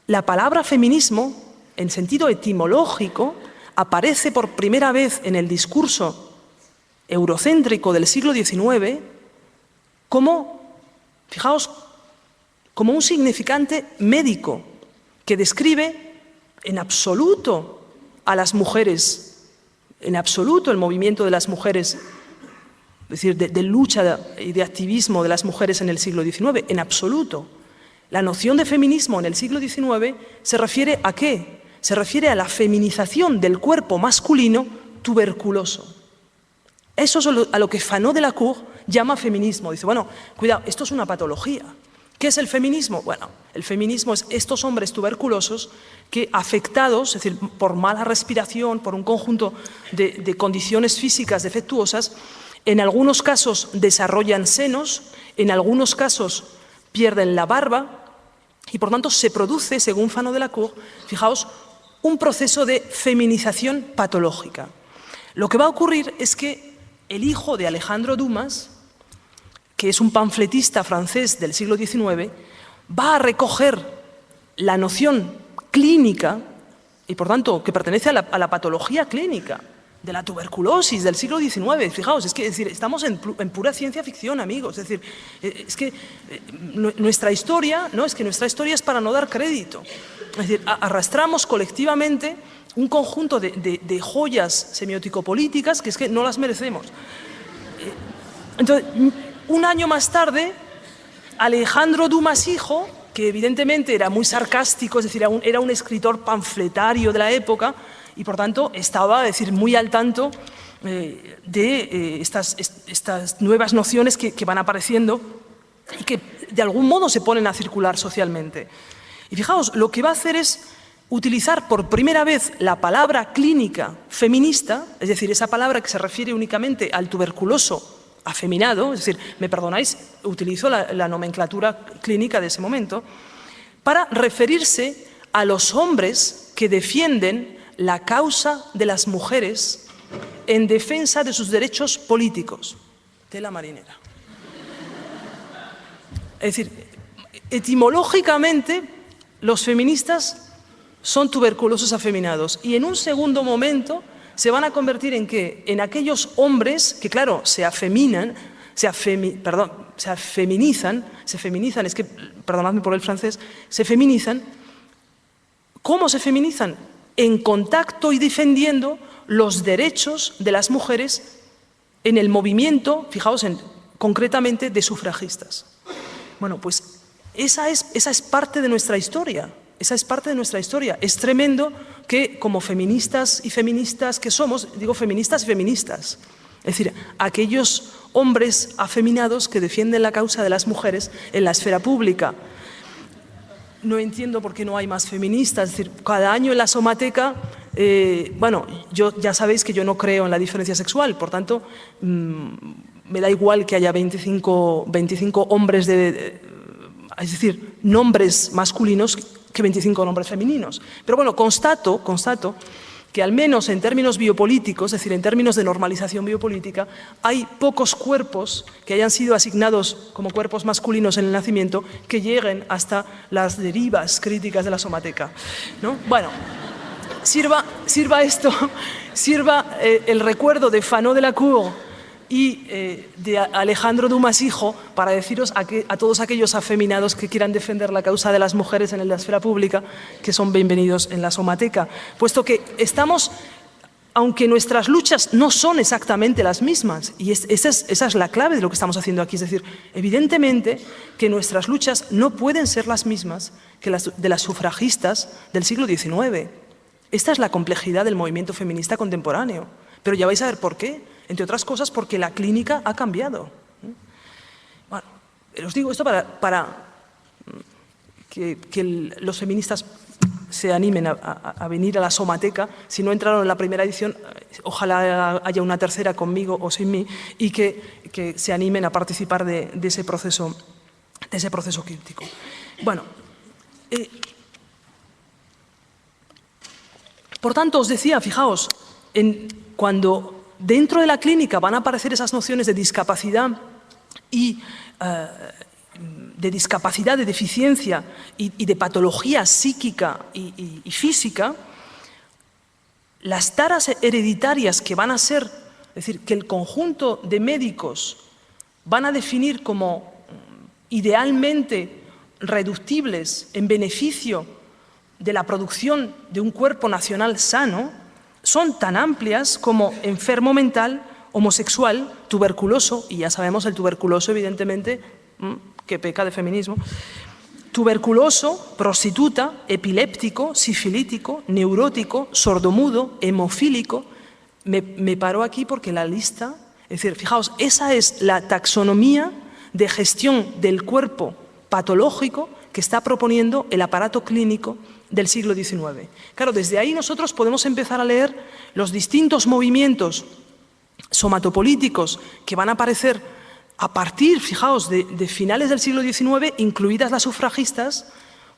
la palabra feminismo, en sentido etimológico, aparece por primera vez en el discurso eurocéntrico del siglo XIX como, fijaos, como un significante médico que describe en absoluto a las mujeres, en absoluto el movimiento de las mujeres, es decir, de lucha y de activismo de las mujeres en el siglo XIX, en absoluto. La noción de feminismo en el siglo XIX se refiere ¿a qué? Se refiere a la feminización del cuerpo masculino tuberculoso. Eso es a lo que Fanau de la Cour llama feminismo. Dice, bueno, cuidado, esto es una patología. ¿Qué es el feminismo? Bueno, el feminismo es estos hombres tuberculosos que, afectados, es decir, por mala respiración, por un conjunto de condiciones físicas defectuosas, en algunos casos desarrollan senos, en algunos casos pierden la barba y, por tanto, se produce, según Fanau de la Cour, fijaos, un proceso de feminización patológica. Lo que va a ocurrir es que el hijo de Alejandro Dumas, que es un panfletista francés del siglo XIX, va a recoger la noción clínica, y por tanto que pertenece a la patología clínica, de la tuberculosis del siglo XIX. Fijaos, es decir, estamos en pura ciencia ficción, amigos. Es decir, es que nuestra historia, ¿no? Es que nuestra historia es para no dar crédito. Es decir, arrastramos colectivamente un conjunto de joyas semiótico-políticas que es que no las merecemos. Entonces, un año más tarde, Alejandro Dumas hijo, que evidentemente era muy sarcástico, es decir, era un escritor panfletario de la época, y por tanto estaba, muy al tanto de estas nuevas nociones que van apareciendo y que de algún modo se ponen a circular socialmente. Y fijaos, lo que va a hacer es utilizar por primera vez la palabra clínica feminista, es decir, esa palabra que se refiere únicamente al tuberculoso afeminado, es decir, me perdonáis, utilizo la nomenclatura clínica de ese momento, para referirse a los hombres que defienden la causa de las mujeres en defensa de sus derechos políticos. Tela marinera. Es decir, etimológicamente, los feministas son tuberculosos afeminados y en un segundo momento se van a convertir en ¿qué? En aquellos hombres que, claro, se feminizan, es que, perdonadme por el francés, se feminizan. ¿Cómo se feminizan? En contacto y defendiendo los derechos de las mujeres en el movimiento, fijaos, concretamente de sufragistas. Bueno, pues esa es parte de nuestra historia. Esa es parte de nuestra historia. Es tremendo que, como feministas y feministas que somos, digo feministas y feministas, es decir, aquellos hombres afeminados que defienden la causa de las mujeres en la esfera pública. No entiendo por qué no hay más feministas. Es decir, cada año en la Somateca, ya sabéis que yo no creo en la diferencia sexual, por tanto, me da igual que haya 25 hombres es decir, nombres masculinos que 25 nombres femeninos. Pero bueno, constato que al menos en términos biopolíticos, es decir, en términos de normalización biopolítica, hay pocos cuerpos que hayan sido asignados como cuerpos masculinos en el nacimiento que lleguen hasta las derivas críticas de la Somateca, ¿no? Bueno, sirva el recuerdo de Fanau de la Cour y de Alejandro Dumas hijo para deciros a todos aquellos afeminados que quieran defender la causa de las mujeres en la esfera pública que son bienvenidos en la Somateca, puesto que estamos, aunque nuestras luchas no son exactamente las mismas, y esa es la clave de lo que estamos haciendo aquí, es decir, evidentemente que nuestras luchas no pueden ser las mismas que las de las sufragistas del siglo XIX. Esta es la complejidad del movimiento feminista contemporáneo, pero ya vais a ver por qué. Entre otras cosas porque la clínica ha cambiado. Bueno, os digo esto para que los feministas se animen a venir a la Somateca. Si no entraron en la primera edición, ojalá haya una tercera conmigo o sin mí, y que se animen a participar de ese proceso crítico. Bueno, por tanto, os decía, fijaos, cuando dentro de la clínica van a aparecer esas nociones de discapacidad y de deficiencia y de patología psíquica y física, las taras hereditarias que van a ser, es decir, que el conjunto de médicos van a definir como idealmente reductibles en beneficio de la producción de un cuerpo nacional sano, son tan amplias como enfermo mental, homosexual, tuberculoso, y ya sabemos el tuberculoso evidentemente que peca de feminismo, tuberculoso, prostituta, epiléptico, sifilítico, neurótico, sordomudo, hemofílico. Me paro aquí porque la lista, es decir, fijaos, esa es la taxonomía de gestión del cuerpo patológico que está proponiendo el aparato clínico del siglo XIX. Claro, desde ahí nosotros podemos empezar a leer los distintos movimientos somatopolíticos que van a aparecer a partir, fijaos, de finales del siglo XIX, incluidas las sufragistas,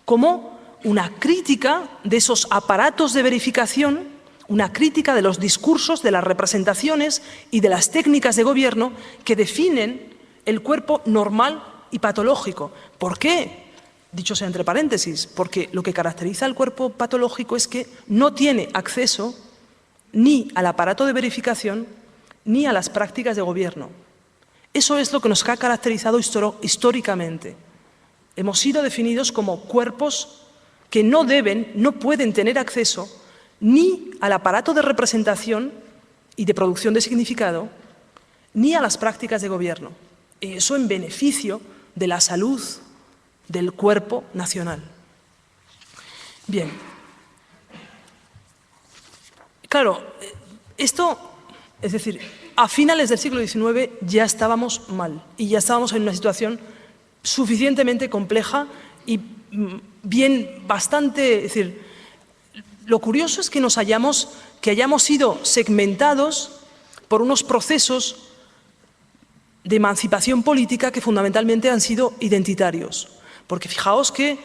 como una crítica de esos aparatos de verificación, una crítica de los discursos, de las representaciones y de las técnicas de gobierno que definen el cuerpo normal y patológico. ¿Por qué? Dicho sea entre paréntesis, porque lo que caracteriza al cuerpo patológico es que no tiene acceso ni al aparato de verificación ni a las prácticas de gobierno. Eso es lo que nos ha caracterizado históricamente. Hemos sido definidos como cuerpos que no pueden tener acceso ni al aparato de representación y de producción de significado, ni a las prácticas de gobierno. Y eso en beneficio de la salud del cuerpo nacional. Bien. Claro, esto, es decir, a finales del siglo XIX ya estábamos mal y ya estábamos en una situación suficientemente compleja y bastante, es decir, lo curioso es que hayamos sido segmentados por unos procesos de emancipación política que fundamentalmente han sido identitarios. Porque fijaos que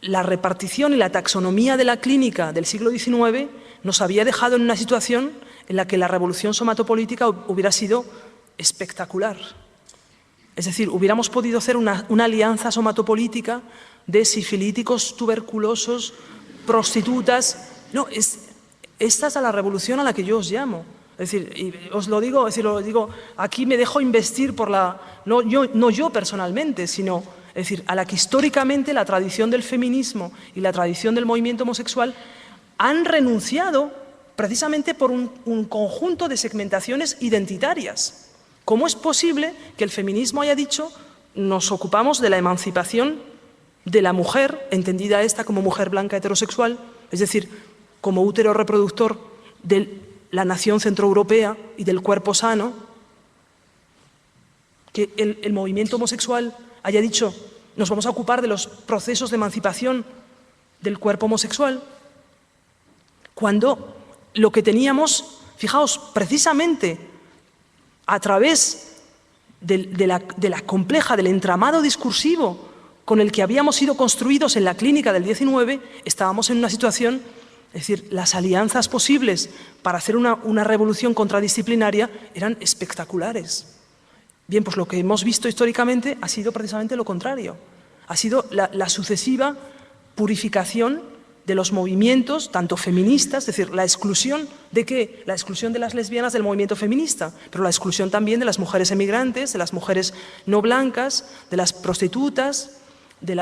la repartición y la taxonomía de la clínica del siglo XIX nos había dejado en una situación en la que la revolución somatopolítica hubiera sido espectacular. Es decir, hubiéramos podido hacer una alianza somatopolítica de sifilíticos, tuberculosos, prostitutas. No, esta es a la revolución a la que yo os llamo. Es decir, y os lo digo, aquí me dejo investir por no yo personalmente, sino, es decir, a la que históricamente la tradición del feminismo y la tradición del movimiento homosexual han renunciado precisamente por un conjunto de segmentaciones identitarias. ¿Cómo es posible que el feminismo haya dicho nos ocupamos de la emancipación de la mujer, entendida esta como mujer blanca heterosexual, es decir, como útero reproductor de la nación centroeuropea y del cuerpo sano, que el movimiento homosexual haya dicho nos vamos a ocupar de los procesos de emancipación del cuerpo homosexual, cuando lo que teníamos, fijaos, precisamente a través del entramado discursivo con el que habíamos sido construidos en la clínica del XIX, estábamos en una situación, es decir, las alianzas posibles para hacer una revolución contradisciplinaria eran espectaculares. Bien, pues lo que hemos visto históricamente ha sido precisamente lo contrario. Ha sido la sucesiva purificación de los movimientos, tanto feministas, es decir, la exclusión de ¿qué? La exclusión de las lesbianas del movimiento feminista, pero la exclusión también de las mujeres emigrantes, de las mujeres no blancas, de las prostitutas,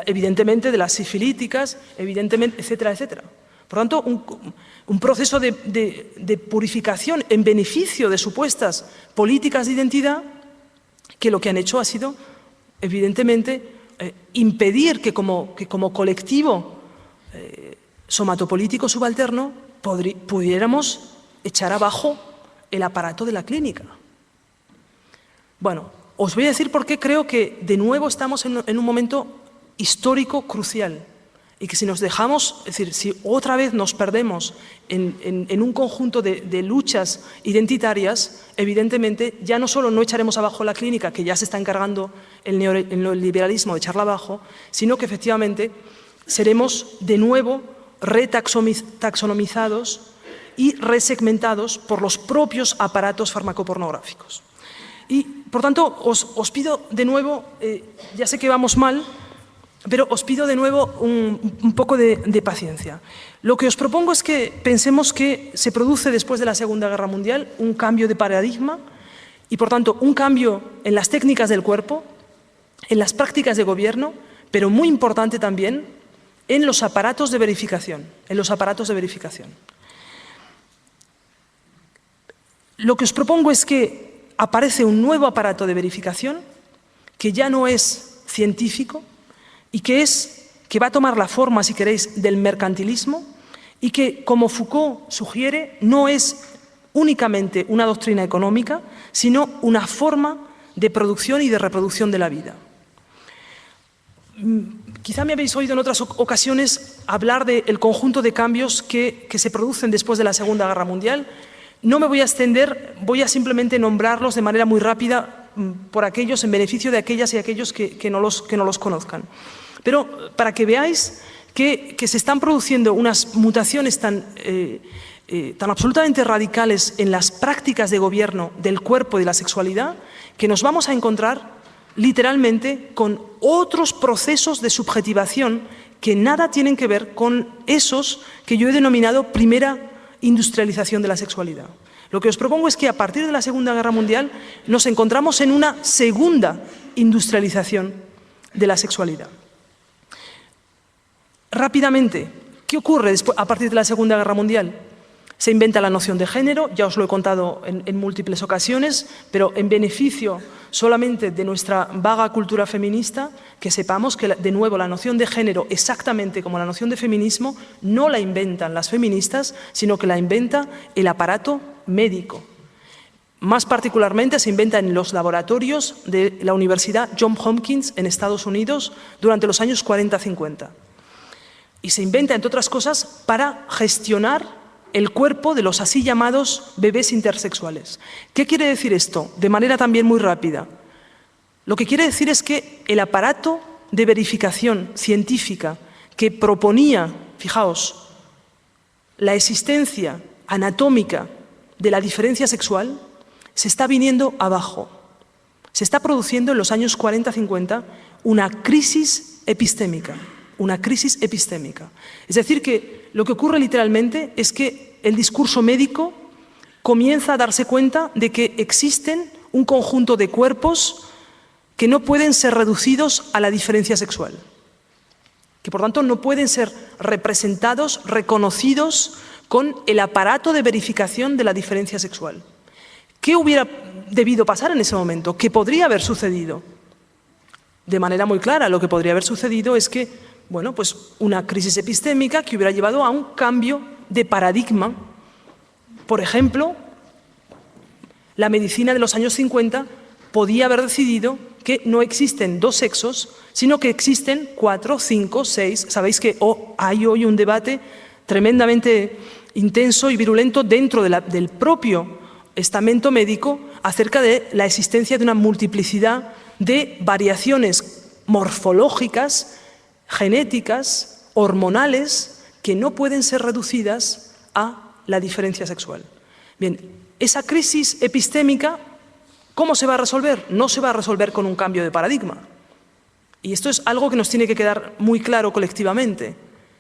evidentemente de las sifilíticas, evidentemente, etcétera, etcétera. Por tanto, un proceso de purificación en beneficio de supuestas políticas de identidad que lo que han hecho ha sido, evidentemente, impedir que como colectivo somatopolítico subalterno pudiéramos echar abajo el aparato de la clínica. Bueno, os voy a decir por qué creo que de nuevo estamos en un momento histórico crucial. y que si nos dejamos, es decir, si otra vez nos perdemos en un conjunto de luchas identitarias, evidentemente ya no solo no echaremos abajo la clínica, que ya se está encargando el neoliberalismo de echarla abajo, sino que efectivamente seremos de nuevo retaxonomizados y resegmentados por los propios aparatos farmacopornográficos. Y, por tanto, os pido de nuevo, ya sé que vamos mal, pero os pido de nuevo un poco de paciencia. Lo que os propongo es que pensemos que se produce después de la Segunda Guerra Mundial un cambio de paradigma y, por tanto, un cambio en las técnicas del cuerpo, en las prácticas de gobierno, pero muy importante también en los aparatos de verificación. Lo que os propongo es que aparece un nuevo aparato de verificación que ya no es científico y que va a tomar la forma, si queréis, del mercantilismo y que, como Foucault sugiere, no es únicamente una doctrina económica, sino una forma de producción y de reproducción de la vida. Quizá me habéis oído en otras ocasiones hablar del conjunto de cambios que se producen después de la Segunda Guerra Mundial. No me voy a extender, voy a simplemente nombrarlos de manera muy rápida por aquellos, en beneficio de aquellas y aquellos que no los conozcan. Pero para que veáis que se están produciendo unas mutaciones tan absolutamente radicales en las prácticas de gobierno del cuerpo y de la sexualidad, que nos vamos a encontrar literalmente con otros procesos de subjetivación que nada tienen que ver con esos que yo he denominado primera industrialización de la sexualidad. Lo que os propongo es que a partir de la Segunda Guerra Mundial nos encontramos en una segunda industrialización de la sexualidad. Rápidamente, ¿qué ocurre a partir de la Segunda Guerra Mundial? Se inventa la noción de género, ya os lo he contado en múltiples ocasiones, pero en beneficio solamente de nuestra vaga cultura feminista, que sepamos que, de nuevo, la noción de género, exactamente como la noción de feminismo, no la inventan las feministas, sino que la inventa el aparato médico. Más particularmente se inventa en los laboratorios de la Universidad Johns Hopkins en Estados Unidos durante los años 40-50. Y se inventa, entre otras cosas, para gestionar el cuerpo de los así llamados bebés intersexuales. ¿Qué quiere decir esto? De manera también muy rápida. Lo que quiere decir es que el aparato de verificación científica que proponía, fijaos, la existencia anatómica de la diferencia sexual, se está viniendo abajo. Se está produciendo en los años 40-50 una crisis epistémica. Es decir, que lo que ocurre literalmente es que el discurso médico comienza a darse cuenta de que existen un conjunto de cuerpos que no pueden ser reducidos a la diferencia sexual, que por tanto no pueden ser representados, reconocidos con el aparato de verificación de la diferencia sexual. ¿Qué hubiera debido pasar en ese momento? ¿Qué podría haber sucedido? De manera muy clara, lo que podría haber sucedido es que, bueno, pues una crisis epistémica que hubiera llevado a un cambio de paradigma. Por ejemplo, la medicina de los años 50 podía haber decidido que no existen dos sexos, sino que existen 4, 5, 6. Sabéis que hay hoy un debate tremendamente intenso y virulento dentro del propio estamento médico acerca de la existencia de una multiplicidad de variaciones morfológicas, genéticas, hormonales, que no pueden ser reducidas a la diferencia sexual. Bien, esa crisis epistémica, ¿cómo se va a resolver? No se va a resolver con un cambio de paradigma. Y esto es algo que nos tiene que quedar muy claro colectivamente.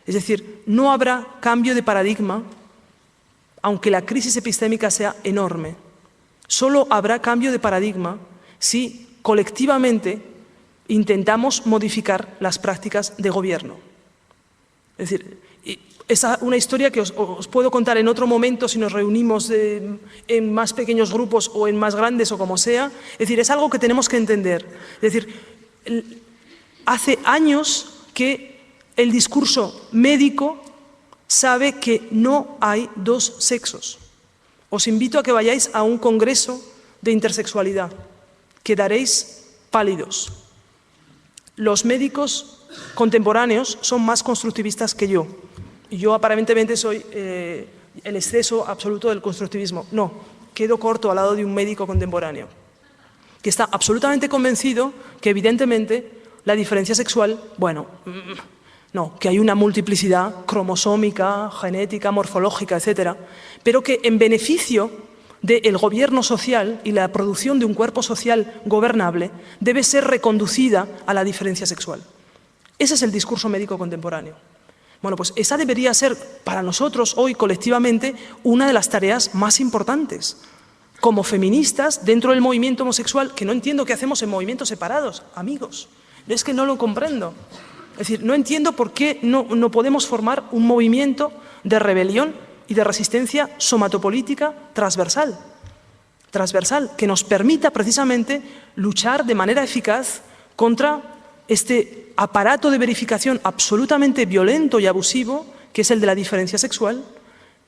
Es decir, no habrá cambio de paradigma aunque la crisis epistémica sea enorme. Solo habrá cambio de paradigma si colectivamente intentamos modificar las prácticas de gobierno. Es decir, es una historia que os puedo contar en otro momento si nos reunimos en más pequeños grupos o en más grandes o como sea. Es decir, es algo que tenemos que entender. Es decir, hace años que el discurso médico sabe que no hay dos sexos. Os invito a que vayáis a un congreso de intersexualidad. Quedaréis pálidos. los médicos contemporáneos son más constructivistas que yo. Y yo aparentemente soy el exceso absoluto del constructivismo. No, quedo corto al lado de un médico contemporáneo que está absolutamente convencido que evidentemente la diferencia sexual, bueno, no, que hay una multiplicidad cromosómica, genética, morfológica, etcétera, pero que en beneficio del gobierno social y la producción de un cuerpo social gobernable debe ser reconducida a la diferencia sexual. Ese es el discurso médico contemporáneo. Bueno, pues esa debería ser para nosotros hoy colectivamente una de las tareas más importantes. Como feministas dentro del movimiento homosexual, que no entiendo qué hacemos en movimientos separados, amigos. Es que no lo comprendo. Es decir, no entiendo por qué no podemos formar un movimiento de rebelión y de resistencia somatopolítica transversal, que nos permita precisamente luchar de manera eficaz contra este aparato de verificación absolutamente violento y abusivo, que es el de la diferencia sexual,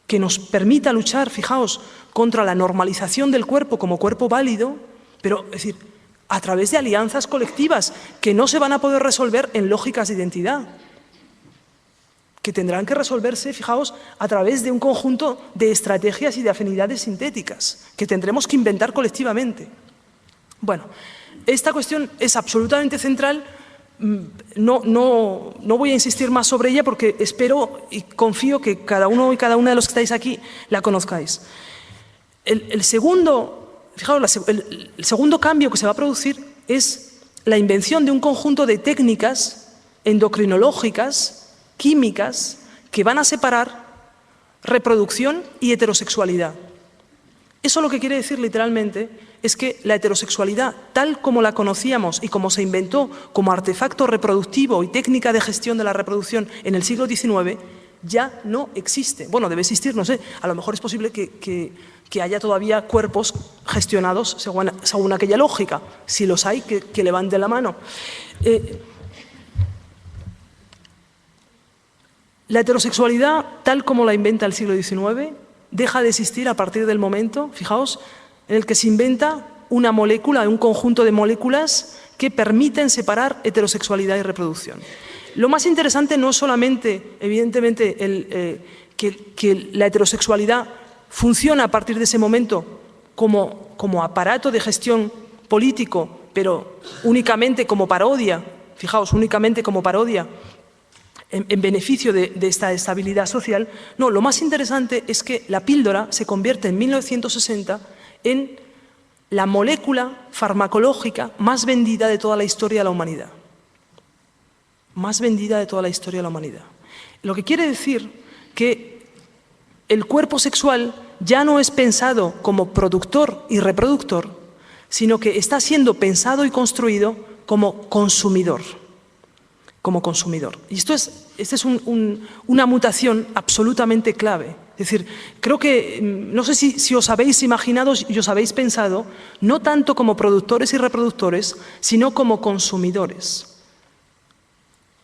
que nos permita luchar, fijaos, contra la normalización del cuerpo como cuerpo válido, pero, es decir, a través de alianzas colectivas que no se van a poder resolver en lógicas de identidad, que tendrán que resolverse, fijaos, a través de un conjunto de estrategias y de afinidades sintéticas que tendremos que inventar colectivamente. Bueno, esta cuestión es absolutamente central. No voy a insistir más sobre ella porque espero y confío que cada uno y cada una de los que estáis aquí la conozcáis. El segundo cambio que se va a producir es la invención de un conjunto de técnicas endocrinológicas, químicas, que van a separar reproducción y heterosexualidad. Eso lo que quiere decir literalmente es que la heterosexualidad, tal como la conocíamos y como se inventó como artefacto reproductivo y técnica de gestión de la reproducción en el siglo XIX, ya no existe. Bueno, debe existir, no sé, a lo mejor es posible que haya todavía cuerpos gestionados según aquella lógica. Si los hay, que levanten la mano. La heterosexualidad, tal como la inventa el siglo XIX, deja de existir a partir del momento, fijaos, en el que se inventa una molécula, un conjunto de moléculas que permiten separar heterosexualidad y reproducción. Lo más interesante no es solamente, evidentemente, que la heterosexualidad funciona a partir de ese momento como aparato de gestión político, pero únicamente como parodia, fijaos, únicamente como parodia, en beneficio de esta estabilidad social. No, lo más interesante es que la píldora se convierte en 1960 en la molécula farmacológica más vendida de toda la historia de la humanidad. Más vendida de toda la historia de la humanidad. Lo que quiere decir que el cuerpo sexual ya no es pensado como productor y reproductor, sino que está siendo pensado y construido como consumidor. Y esta es una mutación absolutamente clave. Es decir, creo que, no sé si os habéis imaginado y os habéis pensado, no tanto como productores y reproductores, sino como consumidores.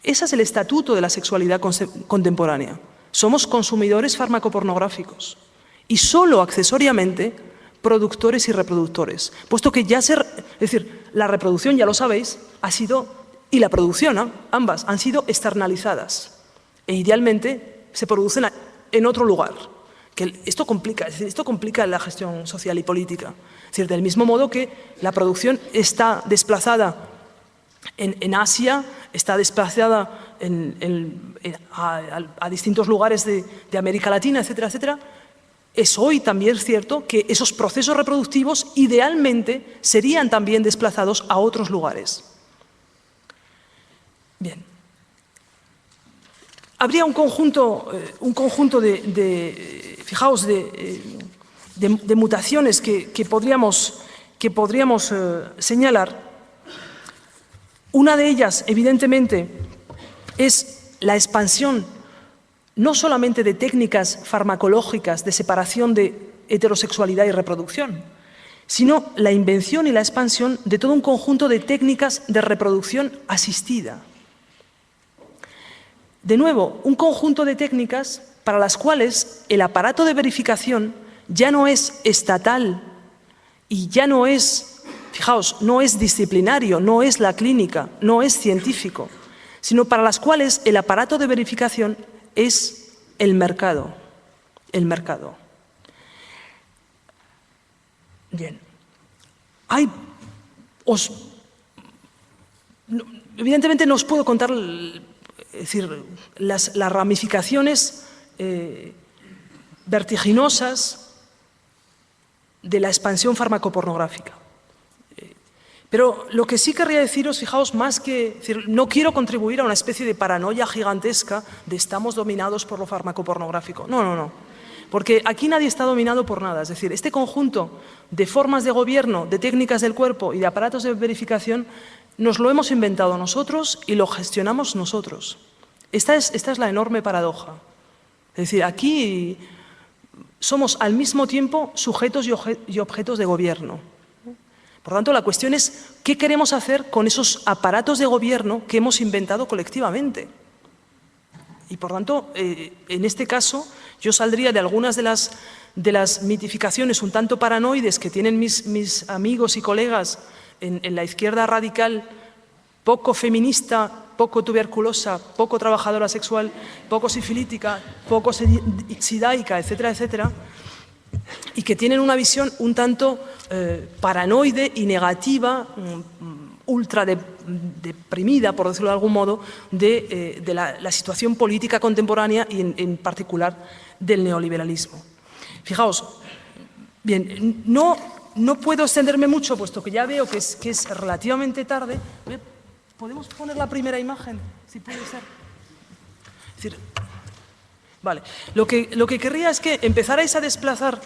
Ese es el estatuto de la sexualidad contemporánea. Somos consumidores farmacopornográficos y solo accesoriamente productores y reproductores, puesto que es decir, la reproducción, ya lo sabéis, y la producción, ambas, han sido externalizadas e idealmente se producen en otro lugar. Esto complica la gestión social y política. Es decir, del mismo modo que la producción está desplazada en Asia, está desplazada a distintos lugares de América Latina, etcétera, etcétera, es hoy también cierto que esos procesos reproductivos idealmente serían también desplazados a otros lugares. Bien. Habría un conjunto fijaos, de mutaciones que podríamos señalar. Una de ellas, evidentemente, es la expansión no solamente de técnicas farmacológicas de separación de heterosexualidad y reproducción, sino la invención y la expansión de todo un conjunto de técnicas de reproducción asistida. De nuevo, un conjunto de técnicas para las cuales el aparato de verificación ya no es estatal y ya no es fijaos, no es disciplinario, no es la clínica, no es científico, sino para las cuales el aparato de verificación es el mercado. El mercado. Bien. Evidentemente no os puedo contar las ramificaciones vertiginosas de la expansión farmacopornográfica. Pero lo que sí querría deciros, fijaos, no quiero contribuir a una especie de paranoia gigantesca de estamos dominados por lo farmacopornográfico. No, no, no. Porque aquí nadie está dominado por nada. Es decir, este conjunto de formas de gobierno, de técnicas del cuerpo y de aparatos de verificación nos lo hemos inventado nosotros y lo gestionamos nosotros. Esta es la enorme paradoja. Es decir, aquí somos al mismo tiempo sujetos y objetos de gobierno. Por tanto, la cuestión es qué queremos hacer con esos aparatos de gobierno que hemos inventado colectivamente. Y por tanto, en este caso, yo saldría de algunas de las mitificaciones un tanto paranoides que tienen mis amigos y colegas en la izquierda radical, poco feminista, poco tuberculosa, poco trabajadora sexual, poco sifilítica, poco sidaica, etcétera, etcétera, y que tienen una visión un tanto paranoide y negativa, ultra deprimida, por decirlo de algún modo, de la situación política contemporánea y en particular del neoliberalismo. Fijaos, bien, no puedo extenderme mucho, puesto que ya veo que es relativamente tarde. ¿Podemos poner la primera imagen? Si puede ser. Es decir, vale. Lo que querría es que empezarais a desplazar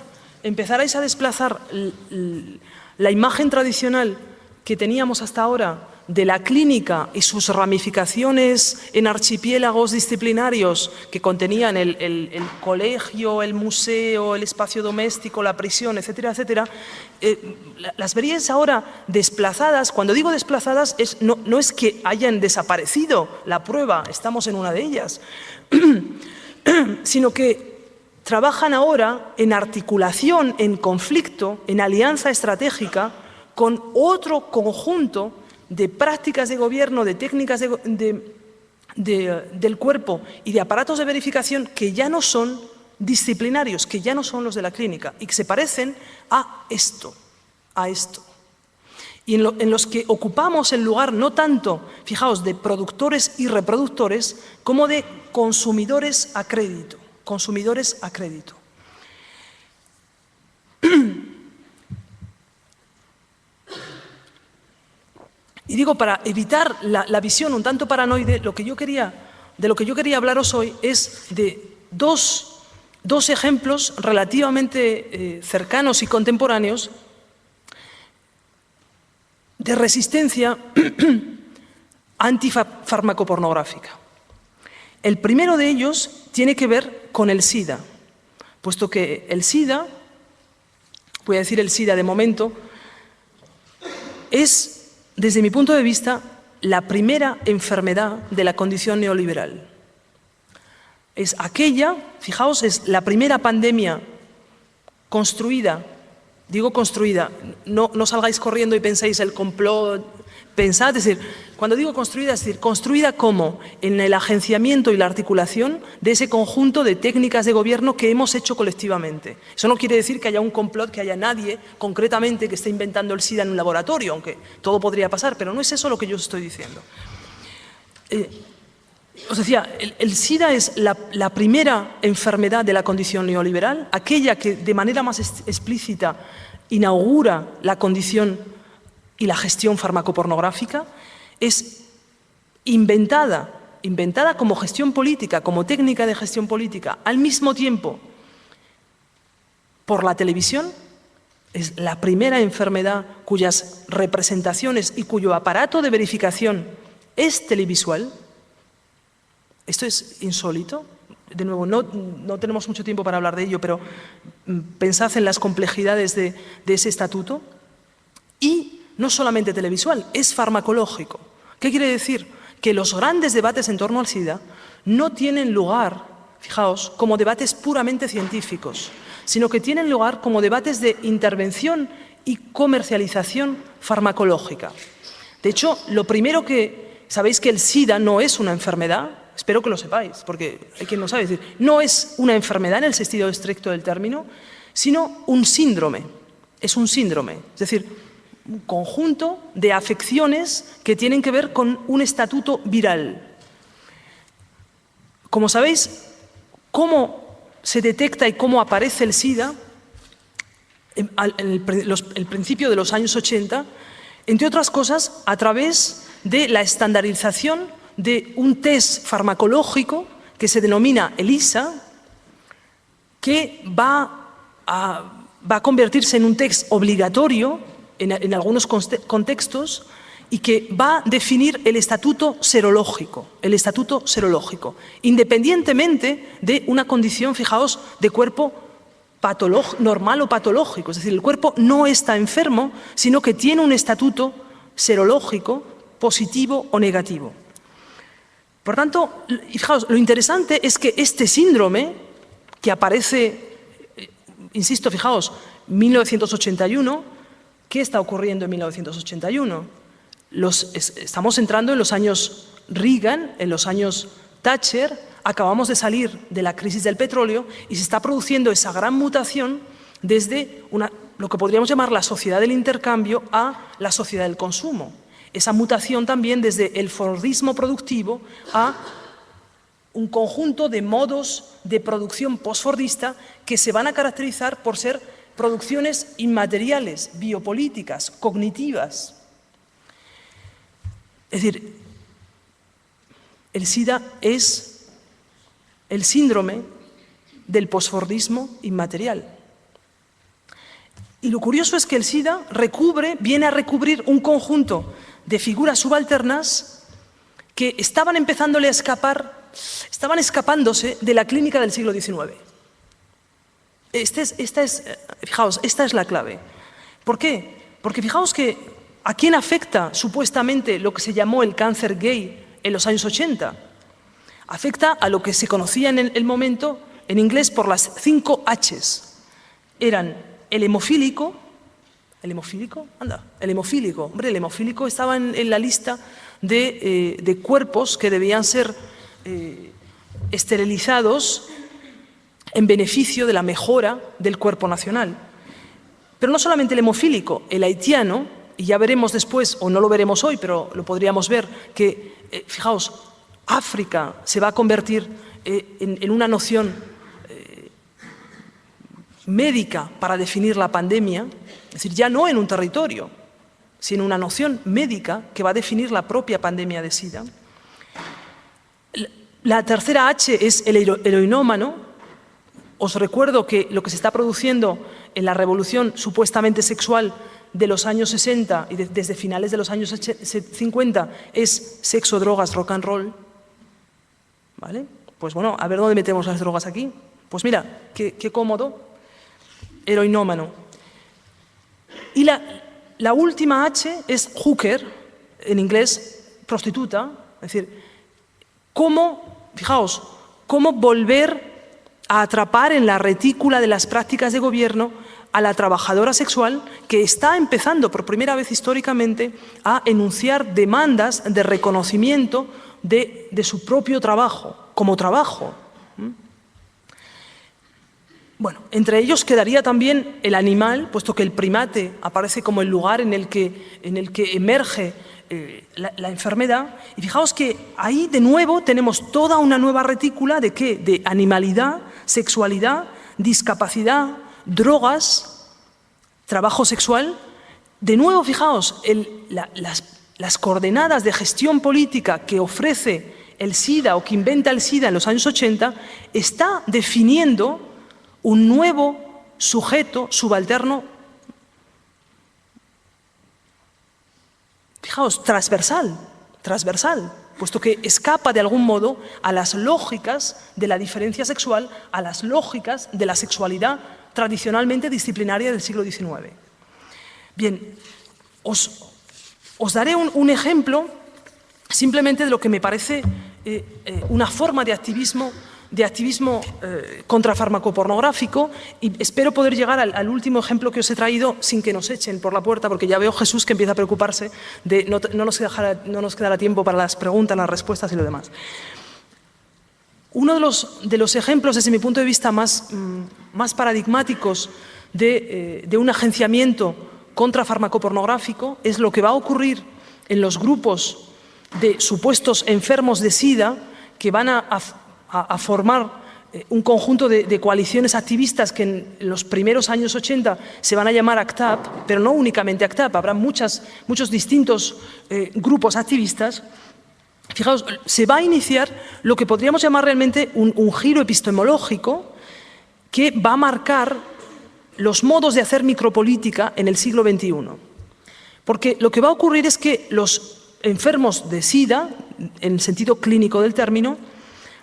la imagen tradicional que teníamos hasta ahora de la clínica y sus ramificaciones en archipiélagos disciplinarios que contenían el colegio, el museo, el espacio doméstico, la prisión, etcétera, etcétera, las veríais ahora desplazadas. Cuando digo desplazadas, no es que hayan desaparecido, la prueba, estamos en una de ellas, sino que trabajan ahora en articulación, en conflicto, en alianza estratégica con otro conjunto de prácticas de gobierno, de técnicas del cuerpo y de aparatos de verificación que ya no son disciplinarios, que ya no son los de la clínica y que se parecen a esto. Y en los que ocupamos el lugar no tanto, fijaos, de productores y reproductores, como de consumidores a crédito. Consumidores a crédito. Y digo, para evitar la visión un tanto paranoide, de lo que yo quería hablaros hoy es de dos ejemplos relativamente cercanos y contemporáneos de resistencia antifarmacopornográfica. El primero de ellos tiene que ver con el SIDA, puesto que el SIDA, voy a decir el SIDA de momento, es, desde mi punto de vista, la primera enfermedad de la condición neoliberal. Es aquella, fijaos, es la primera pandemia construida, digo construida, no salgáis corriendo y penséis el complot, pensad, es decir, cuando digo construida, es decir, construida como en el agenciamiento y la articulación de ese conjunto de técnicas de gobierno que hemos hecho colectivamente. Eso no quiere decir que haya un complot, que haya nadie concretamente que esté inventando el SIDA en un laboratorio, aunque todo podría pasar, pero no es eso lo que yo os estoy diciendo. Os decía, el SIDA es la primera enfermedad de la condición neoliberal, aquella que de manera más explícita inaugura la condición y la gestión farmacopornográfica, es inventada como gestión política, como técnica de gestión política, al mismo tiempo por la televisión. Es la primera enfermedad cuyas representaciones y cuyo aparato de verificación es televisual. Esto es insólito. De nuevo, no tenemos mucho tiempo para hablar de ello, pero pensad en las complejidades de ese estatuto. Y no solamente televisual, es farmacológico. ¿Qué quiere decir? Que los grandes debates en torno al SIDA no tienen lugar, fijaos, como debates puramente científicos, sino que tienen lugar como debates de intervención y comercialización farmacológica. De hecho, lo primero que... Sabéis que el SIDA no es una enfermedad, espero que lo sepáis, porque hay quien no sabe, es decir, no es una enfermedad en el sentido estricto del término, sino un síndrome. Es un síndrome, es decir, un conjunto de afecciones que tienen que ver con un estatuto viral. Como sabéis, cómo se detecta y cómo aparece el SIDA, el principio de los años 80, entre otras cosas, a través de la estandarización de un test farmacológico que se denomina ELISA, que va a convertirse en un test obligatorio en algunos contextos y que va a definir el estatuto serológico, independientemente de una condición, fijaos, de cuerpo normal o patológico. Es decir, el cuerpo no está enfermo, sino que tiene un estatuto serológico positivo o negativo. Por tanto, fijaos, lo interesante es que este síndrome, que aparece, insisto, fijaos, 1981, ¿qué está ocurriendo en 1981? Estamos entrando en los años Reagan, en los años Thatcher, acabamos de salir de la crisis del petróleo y se está produciendo esa gran mutación desde lo que podríamos llamar la sociedad del intercambio a la sociedad del consumo. Esa mutación también desde el fordismo productivo a un conjunto de modos de producción postfordista que se van a caracterizar por ser producciones inmateriales, biopolíticas, cognitivas. Es decir, el SIDA es el síndrome del posfordismo inmaterial. Y lo curioso es que el SIDA viene a recubrir un conjunto de figuras subalternas que estaban empezándole a estaban escapándose de la clínica del siglo XIX. Fijaos, esta es la clave. ¿Por qué? Porque fijaos que ¿a quién afecta supuestamente lo que se llamó el cáncer gay en los años 80? Afecta a lo que se conocía en el momento en inglés por las 5 H's. Eran el hemofílico. ¿El hemofílico? Anda, el hemofílico. Hombre, el hemofílico estaba en la lista de cuerpos que debían ser esterilizados en beneficio de la mejora del cuerpo nacional. Pero no solamente el hemofílico, el haitiano, y ya veremos después, o no lo veremos hoy, pero lo podríamos ver, que, fijaos, África se va a convertir en una noción médica para definir la pandemia, es decir, ya no en un territorio, sino una noción médica que va a definir la propia pandemia de SIDA. La tercera H es el heroinómano. Os recuerdo que lo que se está produciendo en la revolución supuestamente sexual de los años 60 y desde finales de los años 50 es sexo, drogas, rock and roll. ¿Vale? Pues bueno, a ver dónde metemos las drogas aquí. Pues mira, qué cómodo. Heroinómano. Y la última H es hooker, en inglés prostituta, es decir, fijaos, cómo volver a atrapar en la retícula de las prácticas de gobierno a la trabajadora sexual que está empezando por primera vez históricamente a enunciar demandas de reconocimiento de su propio trabajo, como trabajo. Bueno, entre ellos quedaría también el animal, puesto que el primate aparece como el lugar en el que emerge la enfermedad. Y fijaos que ahí de nuevo tenemos toda una nueva retícula de ¿qué? De animalidad, sexualidad, discapacidad, drogas, trabajo sexual. De nuevo, fijaos, las coordenadas de gestión política que ofrece el SIDA o que inventa el SIDA en los años 80 está definiendo un nuevo sujeto subalterno, fijaos, transversal, puesto que escapa de algún modo a las lógicas de la diferencia sexual, a las lógicas de la sexualidad tradicionalmente disciplinaria del siglo XIX. Bien, os daré un ejemplo simplemente de lo que me parece una forma de activismo de activismo contrafarmacopornográfico, y espero poder llegar al último ejemplo que os he traído sin que nos echen por la puerta, porque ya veo Jesús que empieza a preocuparse de no nos quedará tiempo para las preguntas, las respuestas y lo demás. Uno de los ejemplos, desde mi punto de vista, más paradigmáticos de un agenciamiento contrafarmacopornográfico es lo que va a ocurrir en los grupos de supuestos enfermos de SIDA que van a formar un conjunto de coaliciones activistas que en los primeros años 80 se van a llamar ACT-UP, pero no únicamente ACT-UP, habrá muchos distintos grupos activistas. Fijaos, se va a iniciar lo que podríamos llamar realmente un giro epistemológico que va a marcar los modos de hacer micropolítica en el siglo XXI. Porque lo que va a ocurrir es que los enfermos de SIDA, en sentido clínico del término,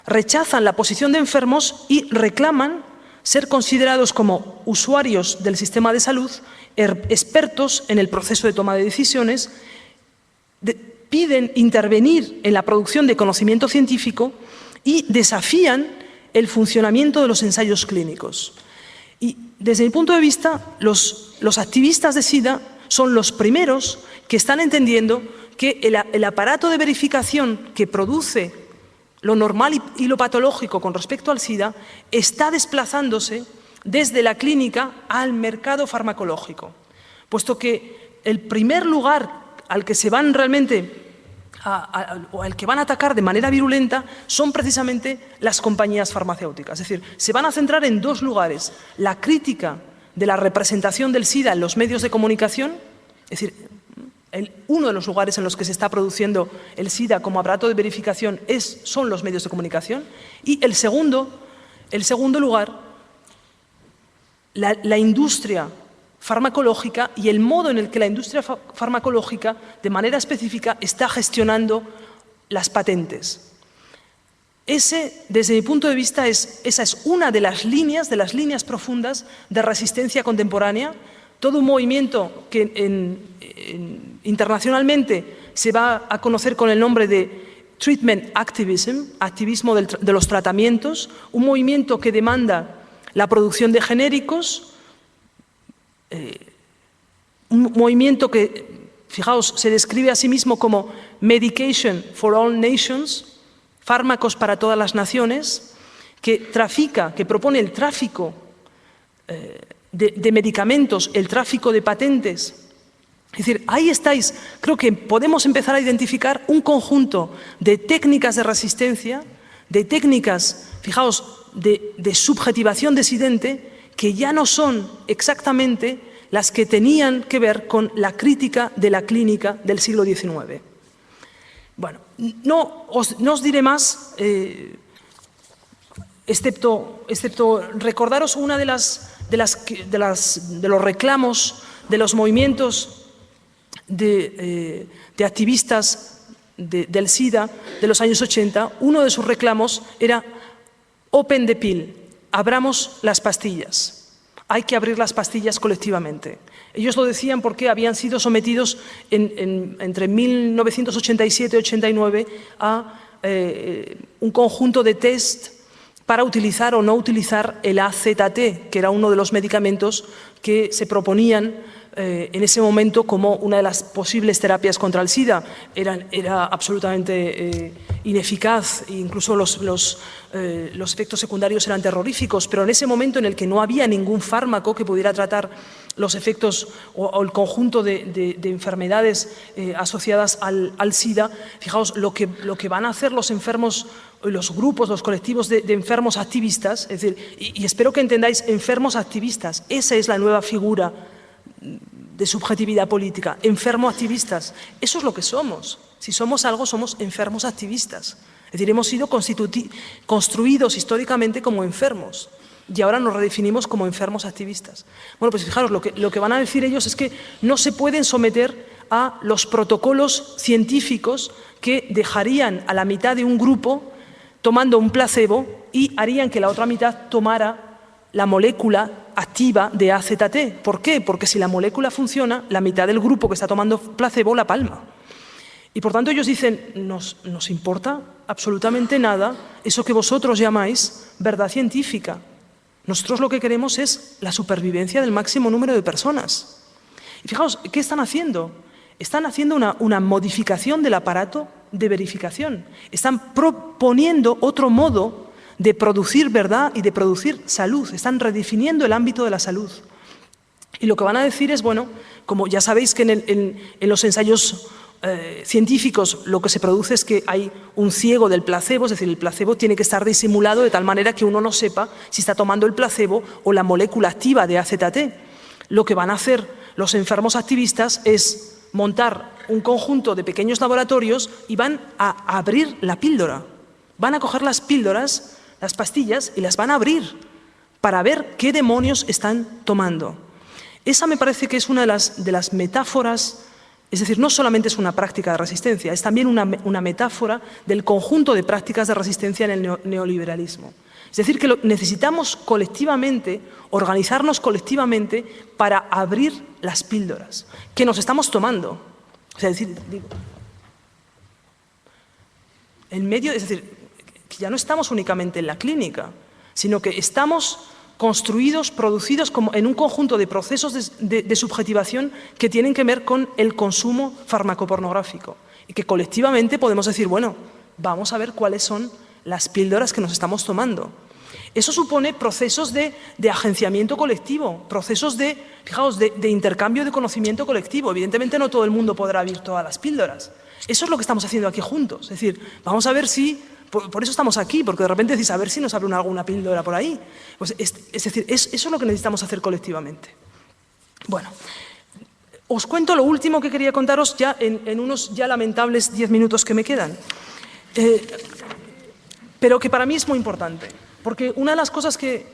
rechazan la posición de enfermos y reclaman ser considerados como usuarios del sistema de salud, expertos en el proceso de toma de decisiones, piden intervenir en la producción de conocimiento científico y desafían el funcionamiento de los ensayos clínicos. Y desde mi punto de vista, los activistas de SIDA son los primeros que están entendiendo que el aparato de verificación que produce lo normal y lo patológico con respecto al SIDA está desplazándose desde la clínica al mercado farmacológico, puesto que el primer lugar al que se van realmente o al que van a atacar de manera virulenta son precisamente las compañías farmacéuticas. Es decir, se van a centrar en dos lugares: la crítica de la representación del SIDA en los medios de comunicación, es decir, uno de los lugares en los que se está produciendo el SIDA como aparato de verificación son los medios de comunicación, y el segundo lugar, la industria farmacológica y el modo en el que la industria farmacológica, de manera específica, está gestionando las patentes. Desde mi punto de vista, esa es una de las líneas profundas de resistencia contemporánea. Todo un movimiento que internacionalmente se va a conocer con el nombre de Treatment Activism, activismo de los tratamientos, un movimiento que demanda la producción de genéricos, un movimiento que, fijaos, se describe a sí mismo como Medication for All Nations, fármacos para todas las naciones, que propone el tráfico de medicamentos, el tráfico de patentes. Es decir, ahí estáis. Creo que podemos empezar a identificar un conjunto de técnicas de resistencia, de técnicas, fijaos, de subjetivación disidente, que ya no son exactamente las que tenían que ver con la crítica de la clínica del siglo XIX. Bueno, no os diré más, excepto recordaros una de los reclamos de los movimientos de activistas del SIDA de los años 80. Uno de sus reclamos era Open the pill, abramos las pastillas. Hay que abrir las pastillas colectivamente. Ellos lo decían porque habían sido sometidos entre 1987 y 89 a un conjunto de test para utilizar o no utilizar el AZT, que era uno de los medicamentos que se proponían en ese momento como una de las posibles terapias contra el SIDA. Era absolutamente ineficaz, e incluso los efectos secundarios eran terroríficos, pero en ese momento en el que no había ningún fármaco que pudiera tratar los efectos o el conjunto de enfermedades asociadas al SIDA, fijaos, lo que van a hacer los enfermos, los grupos, los colectivos de enfermos activistas, es decir, y espero que entendáis, enfermos activistas, esa es la nueva figura de subjetividad política, enfermos activistas. Eso es lo que somos. Si somos algo, somos enfermos activistas. Es decir, hemos sido construidos históricamente como enfermos y ahora nos redefinimos como enfermos activistas. Bueno, pues fijaros, lo que van a decir ellos es que no se pueden someter a los protocolos científicos que dejarían a la mitad de un grupo tomando un placebo y harían que la otra mitad tomara la molécula activa de AZT. ¿Por qué? Porque si la molécula funciona, la mitad del grupo que está tomando placebo la palma. Y por tanto ellos dicen, nos importa absolutamente nada eso que vosotros llamáis verdad científica. Nosotros lo que queremos es la supervivencia del máximo número de personas. Y fijaos, ¿qué están haciendo? Están haciendo una modificación del aparato de verificación. Están proponiendo otro modo de producir verdad y de producir salud. Están redefiniendo el ámbito de la salud. Y lo que van a decir es, bueno, como ya sabéis que en los ensayos científicos lo que se produce es que hay un ciego del placebo, es decir, el placebo tiene que estar disimulado de tal manera que uno no sepa si está tomando el placebo o la molécula activa de AZT. Lo que van a hacer los enfermos activistas es montar un conjunto de pequeños laboratorios y van a abrir la píldora. Van a coger las píldoras, las pastillas, y las van a abrir para ver qué demonios están tomando. Esa me parece que es una de las metáforas. Es decir, no solamente es una práctica de resistencia, es también una metáfora del conjunto de prácticas de resistencia en el neoliberalismo. Es decir, que necesitamos colectivamente, organizarnos colectivamente para abrir las píldoras que nos estamos tomando. O sea, es decir, que ya no estamos únicamente en la clínica, sino que estamos construidos, producidos como en un conjunto de procesos de subjetivación que tienen que ver con el consumo farmacopornográfico y que colectivamente podemos decir, bueno, vamos a ver cuáles son las píldoras que nos estamos tomando. Eso supone procesos de agenciamiento colectivo, procesos fijaos, de intercambio de conocimiento colectivo. Evidentemente no todo el mundo podrá abrir todas las píldoras. Eso es lo que estamos haciendo aquí juntos. Es decir, vamos a ver si... Por eso estamos aquí, porque de repente decís, a ver si nos abre alguna píldora por ahí. Pues es decir, eso es lo que necesitamos hacer colectivamente. Bueno, os cuento lo último que quería contaros ya en unos ya lamentables 10 minutos que me quedan. Pero que para mí es muy importante, porque una de las cosas que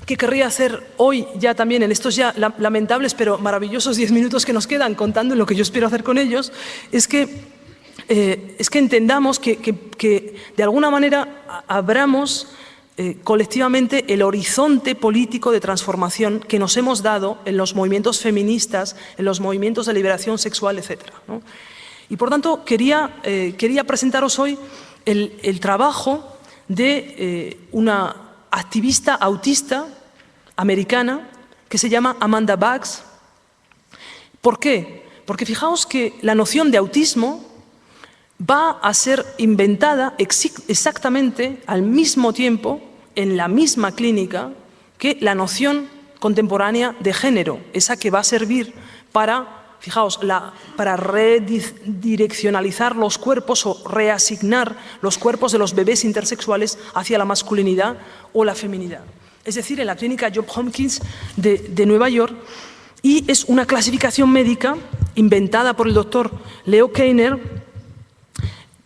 querría hacer hoy ya también en estos ya lamentables pero maravillosos 10 minutos que nos quedan contando lo que yo espero hacer con ellos, es que entendamos que de alguna manera abramos colectivamente el horizonte político de transformación que nos hemos dado en los movimientos feministas, en los movimientos de liberación sexual, etc., ¿no? Y por tanto quería presentaros hoy el trabajo de una activista autista americana que se llama Amanda Baggs. ¿Por qué? Porque fijaos que la noción de autismo va a ser inventada exactamente al mismo tiempo, en la misma clínica, que la noción contemporánea de género, esa que va a servir para, fijaos, para redireccionalizar los cuerpos o reasignar los cuerpos de los bebés intersexuales hacia la masculinidad o la feminidad. Es decir, en la clínica Johns Hopkins de Nueva York, y es una clasificación médica inventada por el doctor Leo Kanner,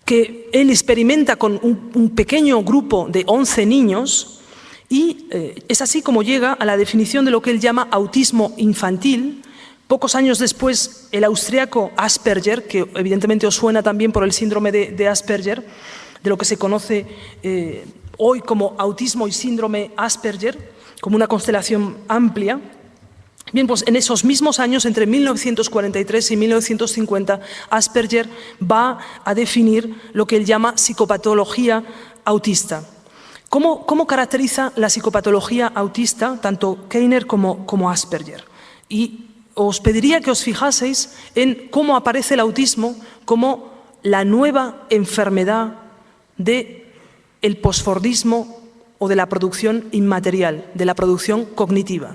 que él experimenta con un pequeño grupo de 11 niños y es así como llega a la definición de lo que él llama autismo infantil. Pocos años después, el austriaco Asperger, que evidentemente os suena también por el síndrome de Asperger, de lo que se conoce hoy como autismo y síndrome Asperger, como una constelación amplia. Bien, pues en esos mismos años, entre 1943 y 1950, Asperger va a definir lo que él llama psicopatología autista. ¿Cómo caracteriza la psicopatología autista tanto Kanner como Asperger? Y os pediría que os fijaseis en cómo aparece el autismo como la nueva enfermedad del posfordismo o de la producción inmaterial, de la producción cognitiva.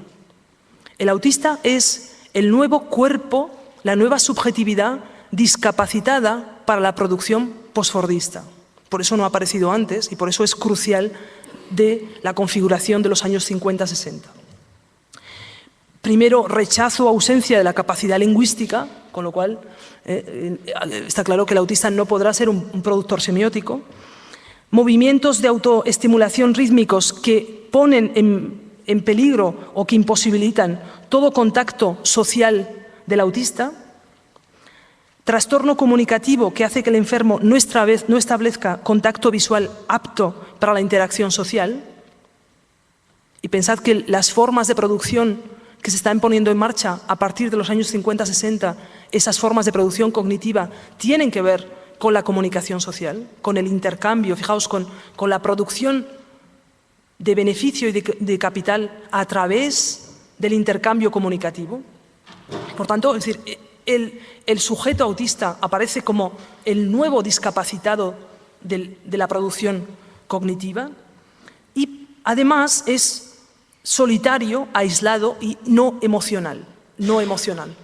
El autista es el nuevo cuerpo, la nueva subjetividad discapacitada para la producción posfordista. Por eso no ha aparecido antes y por eso es crucial de la configuración de los años 50-60. Primero, rechazo o ausencia de la capacidad lingüística, con lo cual está claro que el autista no podrá ser un productor semiótico. Movimientos de autoestimulación rítmicos que ponen en peligro o que imposibilitan todo contacto social del autista. Trastorno comunicativo que hace que el enfermo no establezca contacto visual apto para la interacción social. Y pensad que las formas de producción que se están poniendo en marcha a partir de los años 50-60, esas formas de producción cognitiva, tienen que ver con la comunicación social, con el intercambio, fijaos, con la producción de beneficio y de capital a través del intercambio comunicativo. Por tanto, es decir, el sujeto autista aparece como el nuevo discapacitado de la producción cognitiva y además es solitario, aislado y no emocional.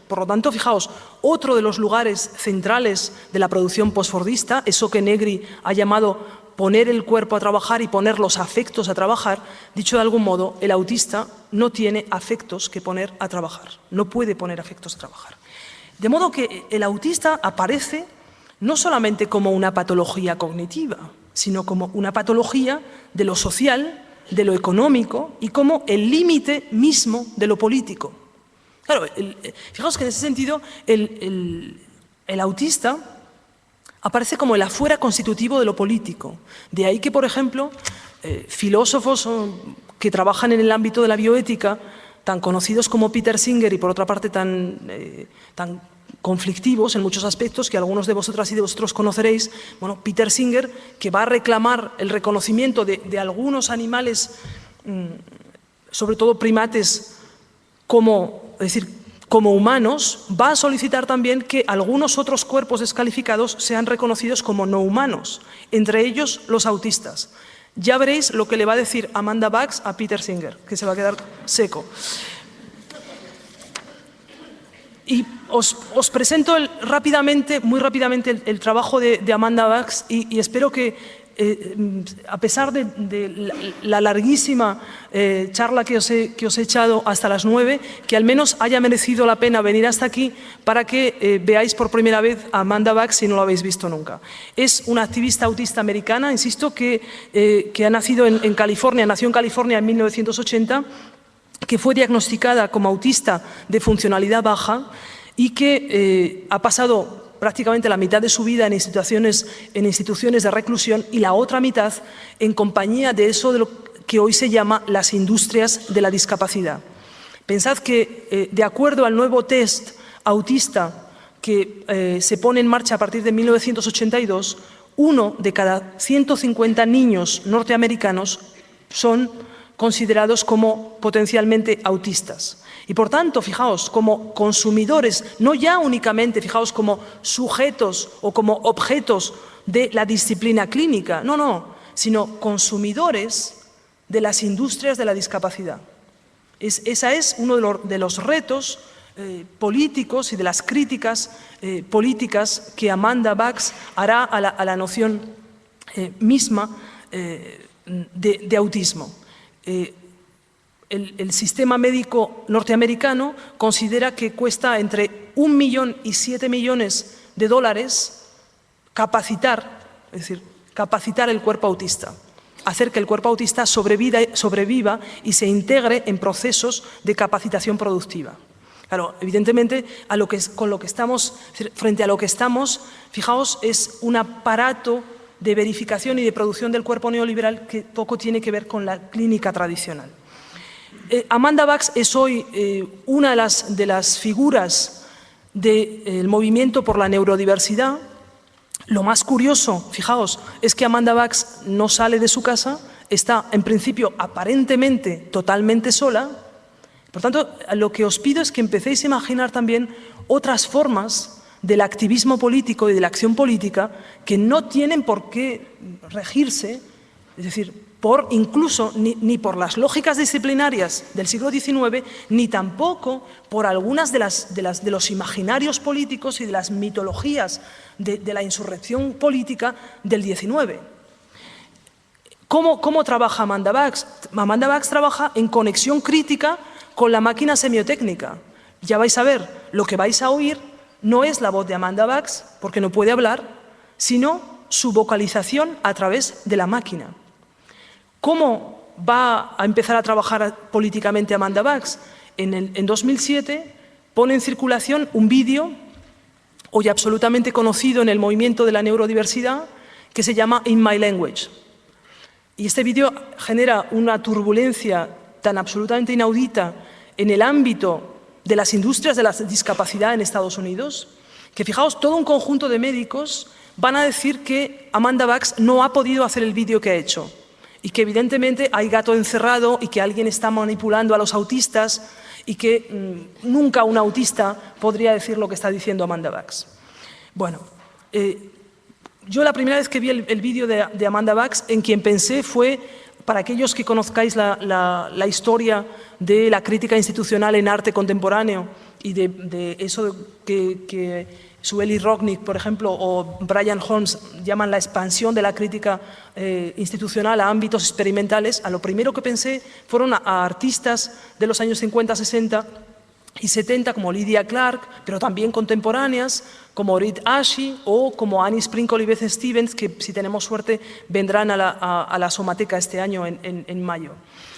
Por lo tanto, fijaos, otro de los lugares centrales de la producción postfordista, eso que Negri ha llamado poner el cuerpo a trabajar y poner los afectos a trabajar, dicho de algún modo, el autista no tiene afectos que poner a trabajar, no puede poner afectos a trabajar. De modo que el autista aparece no solamente como una patología cognitiva, sino como una patología de lo social, de lo económico y como el límite mismo de lo político. Claro, fijaos que en ese sentido el autista aparece como el afuera constitutivo de lo político. De ahí que, por ejemplo, filósofos que trabajan en el ámbito de la bioética, tan conocidos como Peter Singer y por otra parte tan conflictivos en muchos aspectos que algunos de vosotras y de vosotros conoceréis. Bueno, Peter Singer, que va a reclamar el reconocimiento de algunos animales, sobre todo primates, como humanos, va a solicitar también que algunos otros cuerpos descalificados sean reconocidos como no humanos, entre ellos los autistas. Ya veréis lo que le va a decir Amanda Bax a Peter Singer, que se va a quedar seco. Y os presento muy rápidamente el trabajo de Amanda Bax y espero que, a pesar de la larguísima charla que os he echado hasta las 9, que al menos haya merecido la pena venir hasta aquí para que veáis por primera vez a Amanda Bax si no lo habéis visto nunca. Es una activista autista americana, insisto, que ha nacido en California, nació en California en 1980, que fue diagnosticada como autista de funcionalidad baja y que ha pasado prácticamente la mitad de su vida en instituciones de reclusión y la otra mitad en compañía de eso de lo que hoy se llama las industrias de la discapacidad. Pensad que, de acuerdo al nuevo test autista que se pone en marcha a partir de 1982, 1 de cada 150 niños norteamericanos son considerados como potencialmente autistas. Y por tanto, fijaos, como consumidores, no ya únicamente, fijaos, como sujetos o como objetos de la disciplina clínica, no, sino consumidores de las industrias de la discapacidad. Ese es uno de los retos políticos y de las críticas políticas que Amanda Bax hará a la noción misma de autismo. El sistema médico norteamericano considera que cuesta entre 1 millón y 7 millones de dólares capacitar el cuerpo autista, hacer que el cuerpo autista sobreviva y se integre en procesos de capacitación productiva. Claro, evidentemente, frente a lo que estamos, fijaos, es un aparato de verificación y de producción del cuerpo neoliberal que poco tiene que ver con la clínica tradicional. Amanda Bax es hoy una de las figuras del movimiento por la neurodiversidad. Lo más curioso, fijaos, es que Amanda Bax no sale de su casa, está en principio aparentemente totalmente sola. Por tanto, lo que os pido es que empecéis a imaginar también otras formas del activismo político y de la acción política que no tienen por qué regirse, es decir, incluso ni por las lógicas disciplinarias del siglo XIX, ni tampoco por algunas de los imaginarios políticos y de las mitologías de la insurrección política del XIX. ¿Cómo trabaja Amanda Bax? Amanda Bax trabaja en conexión crítica con la máquina semiotécnica. Ya vais a ver, lo que vais a oír no es la voz de Amanda Bax, porque no puede hablar, sino su vocalización a través de la máquina. ¿Cómo va a empezar a trabajar políticamente Amanda Bax? En 2007 pone en circulación un vídeo, hoy absolutamente conocido en el movimiento de la neurodiversidad, que se llama In My Language. Y este vídeo genera una turbulencia tan absolutamente inaudita en el ámbito de las industrias de la discapacidad en Estados Unidos, que fijaos, todo un conjunto de médicos van a decir que Amanda Bucks no ha podido hacer el vídeo que ha hecho y que evidentemente hay gato encerrado y que alguien está manipulando a los autistas y que nunca un autista podría decir lo que está diciendo Amanda Bucks. Bueno, yo la primera vez que vi el vídeo de Amanda Bucks, en quien pensé fue, para aquellos que conozcáis la historia de la crítica institucional en arte contemporáneo y de eso que Sueli Rocknick, por ejemplo, o Brian Holmes llaman la expansión de la crítica institucional a ámbitos experimentales, a lo primero que pensé fueron a artistas de los años 50, 60 y 70 como Lydia Clark, pero también contemporáneas como Reed Ashey o como Annie Sprinkle y Beth Stevens, que si tenemos suerte vendrán a la Somateca este año en mayo.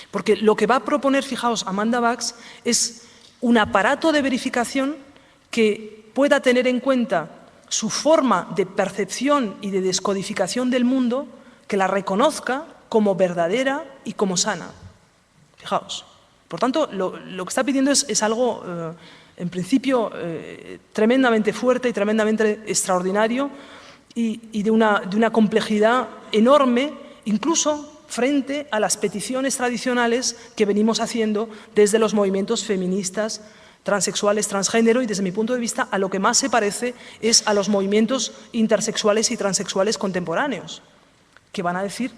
Porque lo que va a proponer, fijaos, Amanda Bucks es un aparato de verificación que pueda tener en cuenta su forma de percepción y de descodificación del mundo, que la reconozca como verdadera y como sana. Fijaos. Por tanto, lo que está pidiendo es algo, en principio, tremendamente fuerte y tremendamente extraordinario y de una complejidad enorme, incluso frente a las peticiones tradicionales que venimos haciendo desde los movimientos feministas, transexuales, transgénero, y desde mi punto de vista a lo que más se parece es a los movimientos intersexuales y transexuales contemporáneos, que van a decir,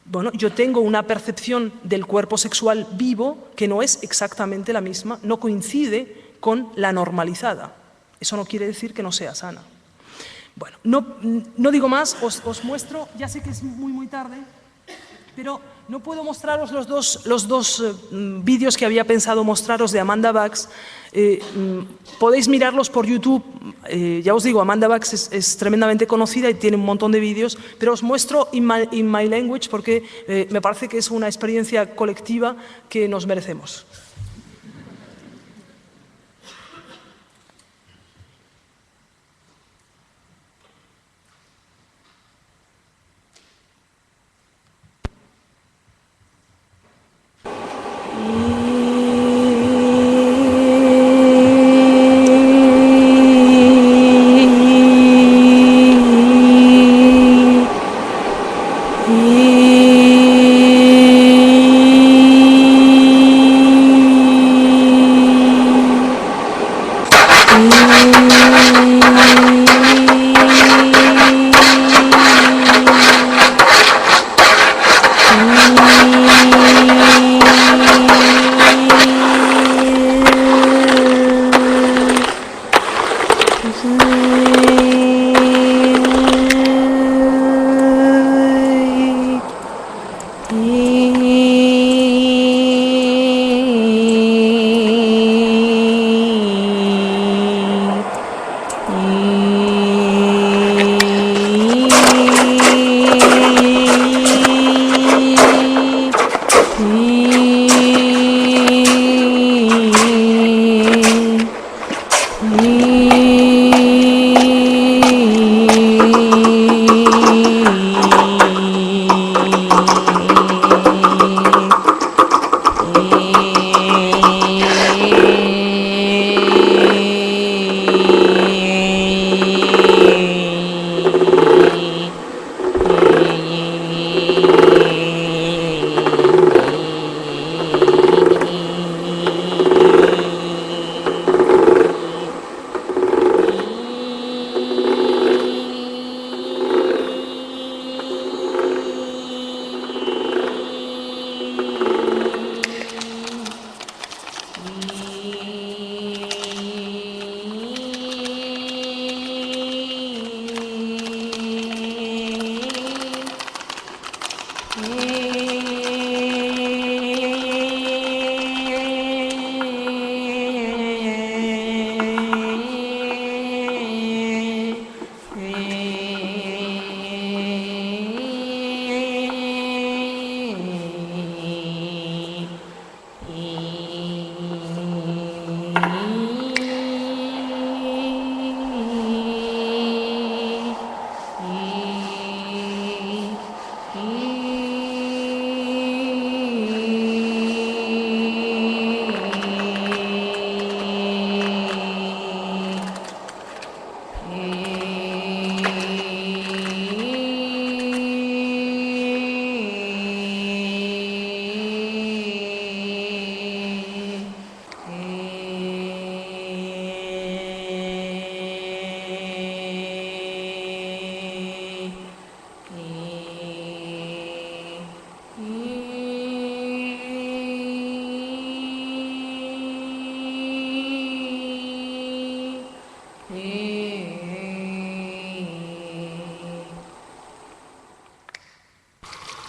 bueno, yo tengo una percepción del cuerpo sexual vivo que no es exactamente la misma, no coincide con la normalizada. Eso no quiere decir que no sea sana. Bueno, no digo más, os muestro, ya sé que es muy tarde, pero no puedo mostraros los dos vídeos que había pensado mostraros de Amanda Bucks. Podéis mirarlos por YouTube. Ya os digo, Amanda Bucks es tremendamente conocida y tiene un montón de vídeos, pero os muestro In My Language porque me parece que es una experiencia colectiva que nos merecemos.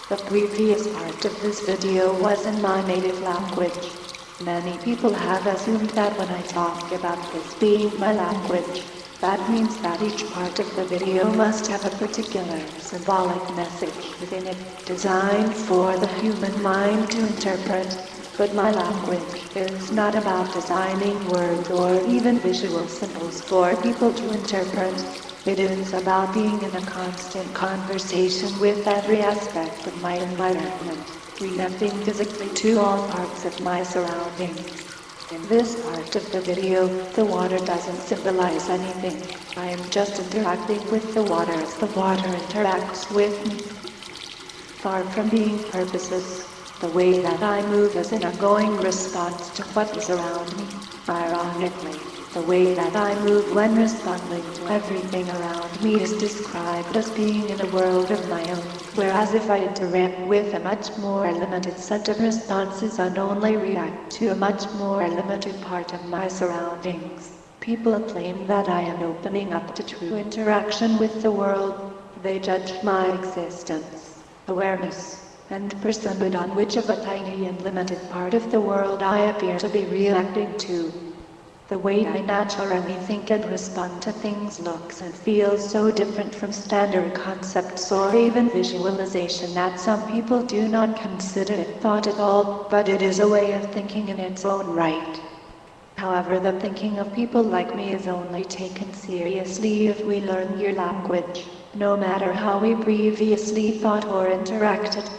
The previous part of this video was in my native language. Many people have assumed that when I talk about this being my language, that means that each part of the video must have a particular symbolic message within it, designed for the human mind to interpret. But my language is not about designing words or even visual symbols for people to interpret. It is about being in a constant conversation with every aspect of my environment, reacting physically to all parts of my surroundings. In this part of the video, the water doesn't symbolize anything. I am just interacting with the water as the water interacts with me. Far from being purposeless, the way that I move is an ongoing response to what is around me. Ironically, the way that I move when responding to everything around me is described as being in a world of my own, whereas if I interact with a much more limited set of responses and only react to a much more limited part of my surroundings, people claim that I am opening up to true interaction with the world. They judge my existence, awareness, and personhood on which of a tiny and limited part of the world I appear to be reacting to. The way I naturally think and respond to things looks and feels so different from standard concepts or even visualization that some people do not consider it thought at all, but it is a way of thinking in its own right. However, the thinking of people like me is only taken seriously if we learn your language, no matter how we previously thought or interacted.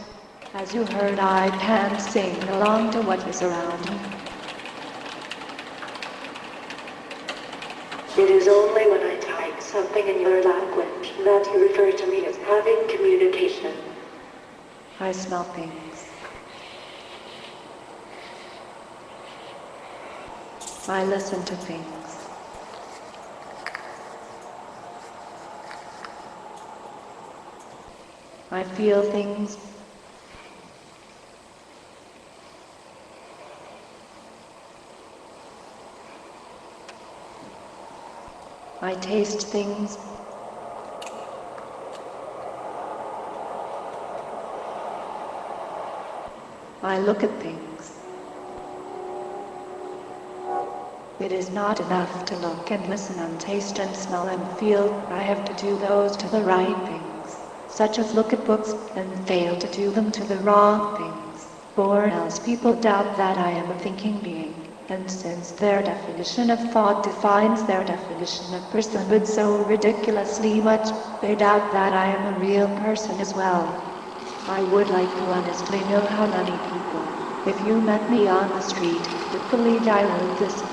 As you heard, I can sing along to what is around me. It is only when I type something in your language that you refer to me as having communication. I smell things. I listen to things. I feel things. I taste things. I look at things. It is not enough to look and listen and taste and smell and feel. I have to do those to the right things, such as look at books, and fail to do them to the wrong things, or else people doubt that I am a thinking being. And since their definition of thought defines their definition of personhood so ridiculously much, they doubt that I am a real person as well. I would like to honestly know how many people, if you met me on the street, would believe I wrote this.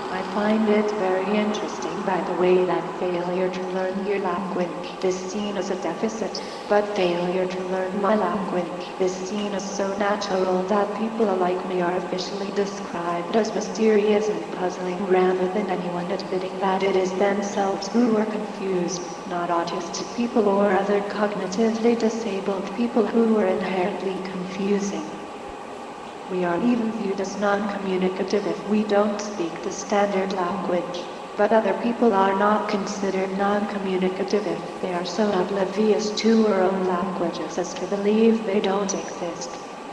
I find it very interesting by the way that failure to learn your language is seen as a deficit, but failure to learn my language is seen as so natural that people like me are officially described as mysterious and puzzling rather than anyone admitting that it is themselves who are confused, not autistic people or other cognitively disabled people who are inherently confusing. We are even viewed as non-communicative if we don't speak the standard language, but other people are not considered non-communicative if they are so oblivious to our own languages as to believe they don't exist.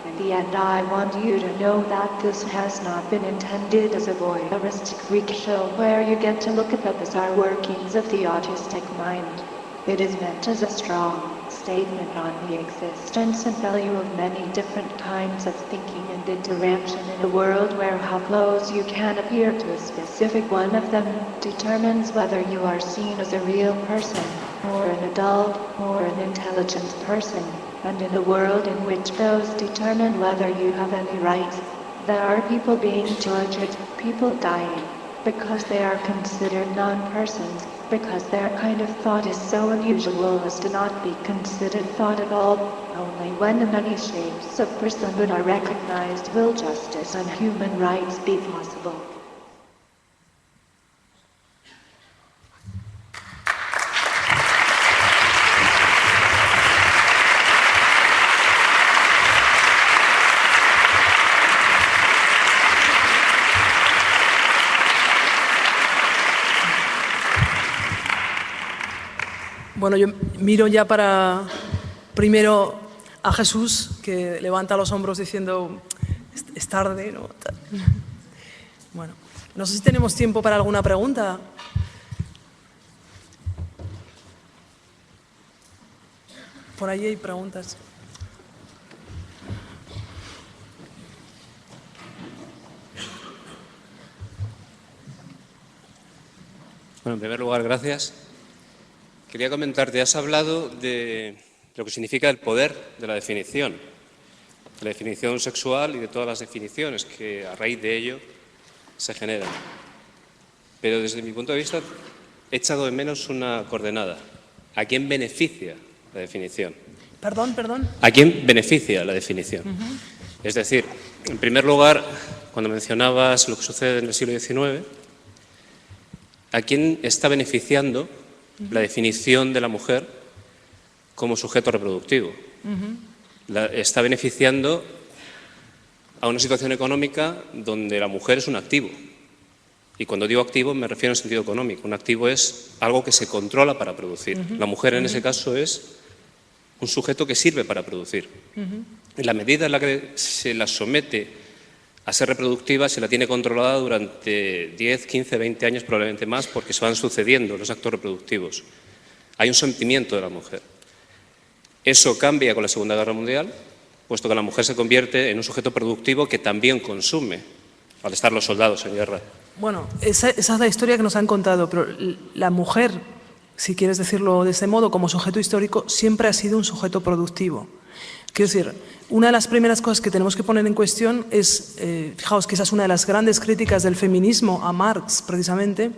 In the end, I want you to know that this has not been intended as a voyeuristic freak show where you get to look at the bizarre workings of the autistic mind. It is meant as a strong statement on the existence and value of many different kinds of thinking and interaction in a world where how close you can appear to a specific one of them determines whether you are seen as a real person, or an adult, or an intelligent person, and in a world in which those determine whether you have any rights. There are people being tortured, people dying, because they are considered non-persons, because their kind of thought is so unusual as to not be considered thought at all. Only when the many shapes of personhood are recognized will justice and human rights be possible. Bueno, yo miro ya para primero a Jesús, que levanta los hombros diciendo, es tarde, ¿no? Bueno, no sé si tenemos tiempo para alguna pregunta. Por ahí hay preguntas. Bueno, en primer lugar, gracias. Quería comentarte, has hablado de lo que significa el poder de la definición sexual y de todas las definiciones que a raíz de ello se generan. Pero desde mi punto de vista he echado de menos una coordenada. ¿A quién beneficia la definición? Perdón. ¿A quién beneficia la definición? Es decir, en primer lugar, cuando mencionabas lo que sucede en el siglo XIX, ¿a quién está beneficiando la definición de la mujer como sujeto reproductivo? Está beneficiando a una situación económica donde la mujer es un activo. Y cuando digo activo me refiero en sentido económico. Un activo es algo que se controla para producir. La mujer en ese caso es un sujeto que sirve para producir. En la medida en la que se la somete a ser reproductiva, se la tiene controlada durante 10, 15, 20 años, probablemente más, porque se van sucediendo los actos reproductivos. Hay un sometimiento de la mujer. Eso cambia con la Segunda Guerra Mundial, puesto que la mujer se convierte en un sujeto productivo que también consume, al estar los soldados en guerra. Bueno, esa es la historia que nos han contado, pero la mujer, si quieres decirlo de ese modo, como sujeto histórico, siempre ha sido un sujeto productivo. Quiero decir, una de las primeras cosas que tenemos que poner en cuestión es, fijaos que esa es una de las grandes críticas del feminismo a Marx, precisamente,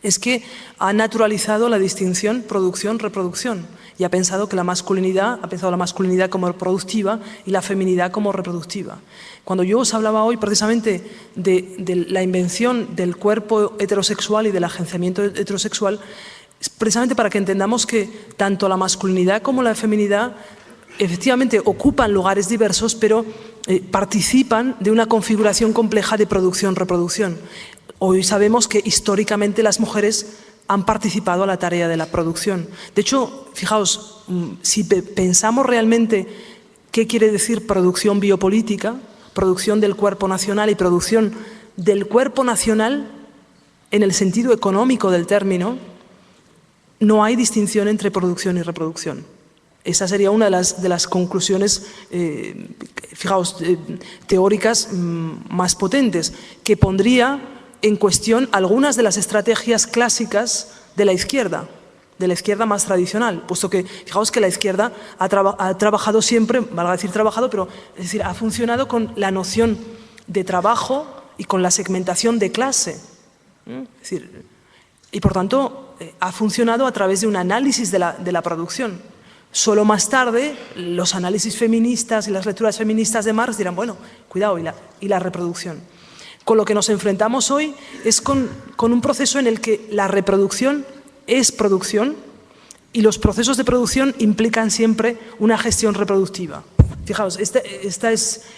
es que ha naturalizado la distinción producción-reproducción y ha pensado la masculinidad como productiva y la feminidad como reproductiva. Cuando yo os hablaba hoy precisamente de la invención del cuerpo heterosexual y del agenciamiento heterosexual, es precisamente para que entendamos que tanto la masculinidad como la feminidad efectivamente ocupan lugares diversos, pero participan de una configuración compleja de producción-reproducción. Hoy sabemos que históricamente las mujeres han participado a la tarea de la producción. De hecho, fijaos, si pensamos realmente qué quiere decir producción biopolítica, producción del cuerpo nacional y producción del cuerpo nacional en el sentido económico del término, no hay distinción entre producción y reproducción. Esa sería una de las conclusiones, fijaos, teóricas más potentes, que pondría en cuestión algunas de las estrategias clásicas de la izquierda más tradicional, puesto que, fijaos que la izquierda ha trabajado siempre, valga decir trabajado, pero es decir, ha funcionado con la noción de trabajo y con la segmentación de clase. Es decir, y por tanto ha funcionado a través de un análisis de la producción. Solo más tarde los análisis feministas y las lecturas feministas de Marx dirán, bueno, cuidado, y la reproducción. Con lo que nos enfrentamos hoy es con un proceso en el que la reproducción es producción y los procesos de producción implican siempre una gestión reproductiva. Fijaos, eso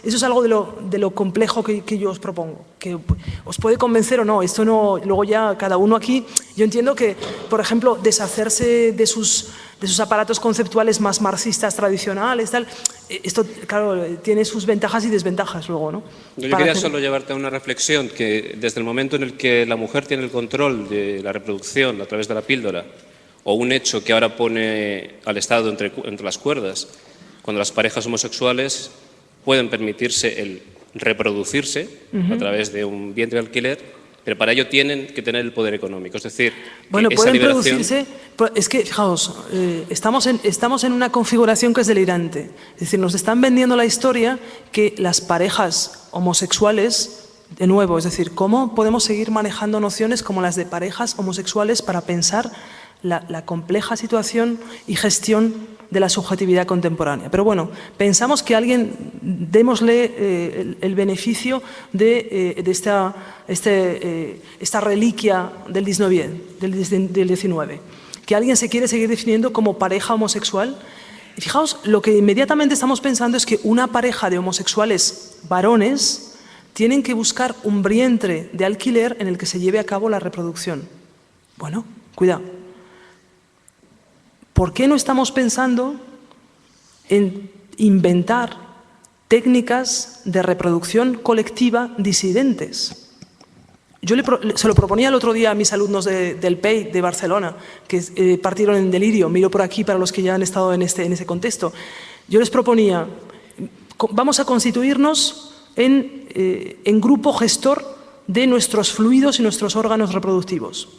es algo de lo complejo que yo os propongo, que os puede convencer o no, esto no, luego ya cada uno aquí, yo entiendo que, por ejemplo, deshacerse de sus aparatos conceptuales más marxistas tradicionales, tal, esto, claro, tiene sus ventajas y desventajas luego, ¿no? Yo quería solo llevarte a una reflexión, que desde el momento en el que la mujer tiene el control de la reproducción a través de la píldora, o un hecho que ahora pone al Estado entre las cuerdas, cuando las parejas homosexuales pueden permitirse el reproducirse a través de un vientre de alquiler, pero para ello tienen que tener el poder económico. Es decir, bueno, esa pueden liberación... producirse, es que, fijaos, estamos en una configuración que es delirante. Es decir, nos están vendiendo la historia que las parejas homosexuales, de nuevo, es decir, ¿cómo podemos seguir manejando nociones como las de parejas homosexuales para pensar la compleja situación y gestión de la subjetividad contemporánea? Pero bueno, pensamos que a alguien, démosle el beneficio de esta reliquia del 19, que alguien se quiere seguir definiendo como pareja homosexual. Y fijaos, lo que inmediatamente estamos pensando es que una pareja de homosexuales varones tienen que buscar un vientre de alquiler en el que se lleve a cabo la reproducción. Bueno, cuidado. ¿Por qué no estamos pensando en inventar técnicas de reproducción colectiva disidentes. Yo se lo proponía el otro día a mis alumnos del PEI de Barcelona, que partieron en delirio. Miro por aquí para los que ya han estado en ese contexto. Yo les proponía, vamos a constituirnos en grupo gestor de nuestros fluidos y nuestros órganos reproductivos.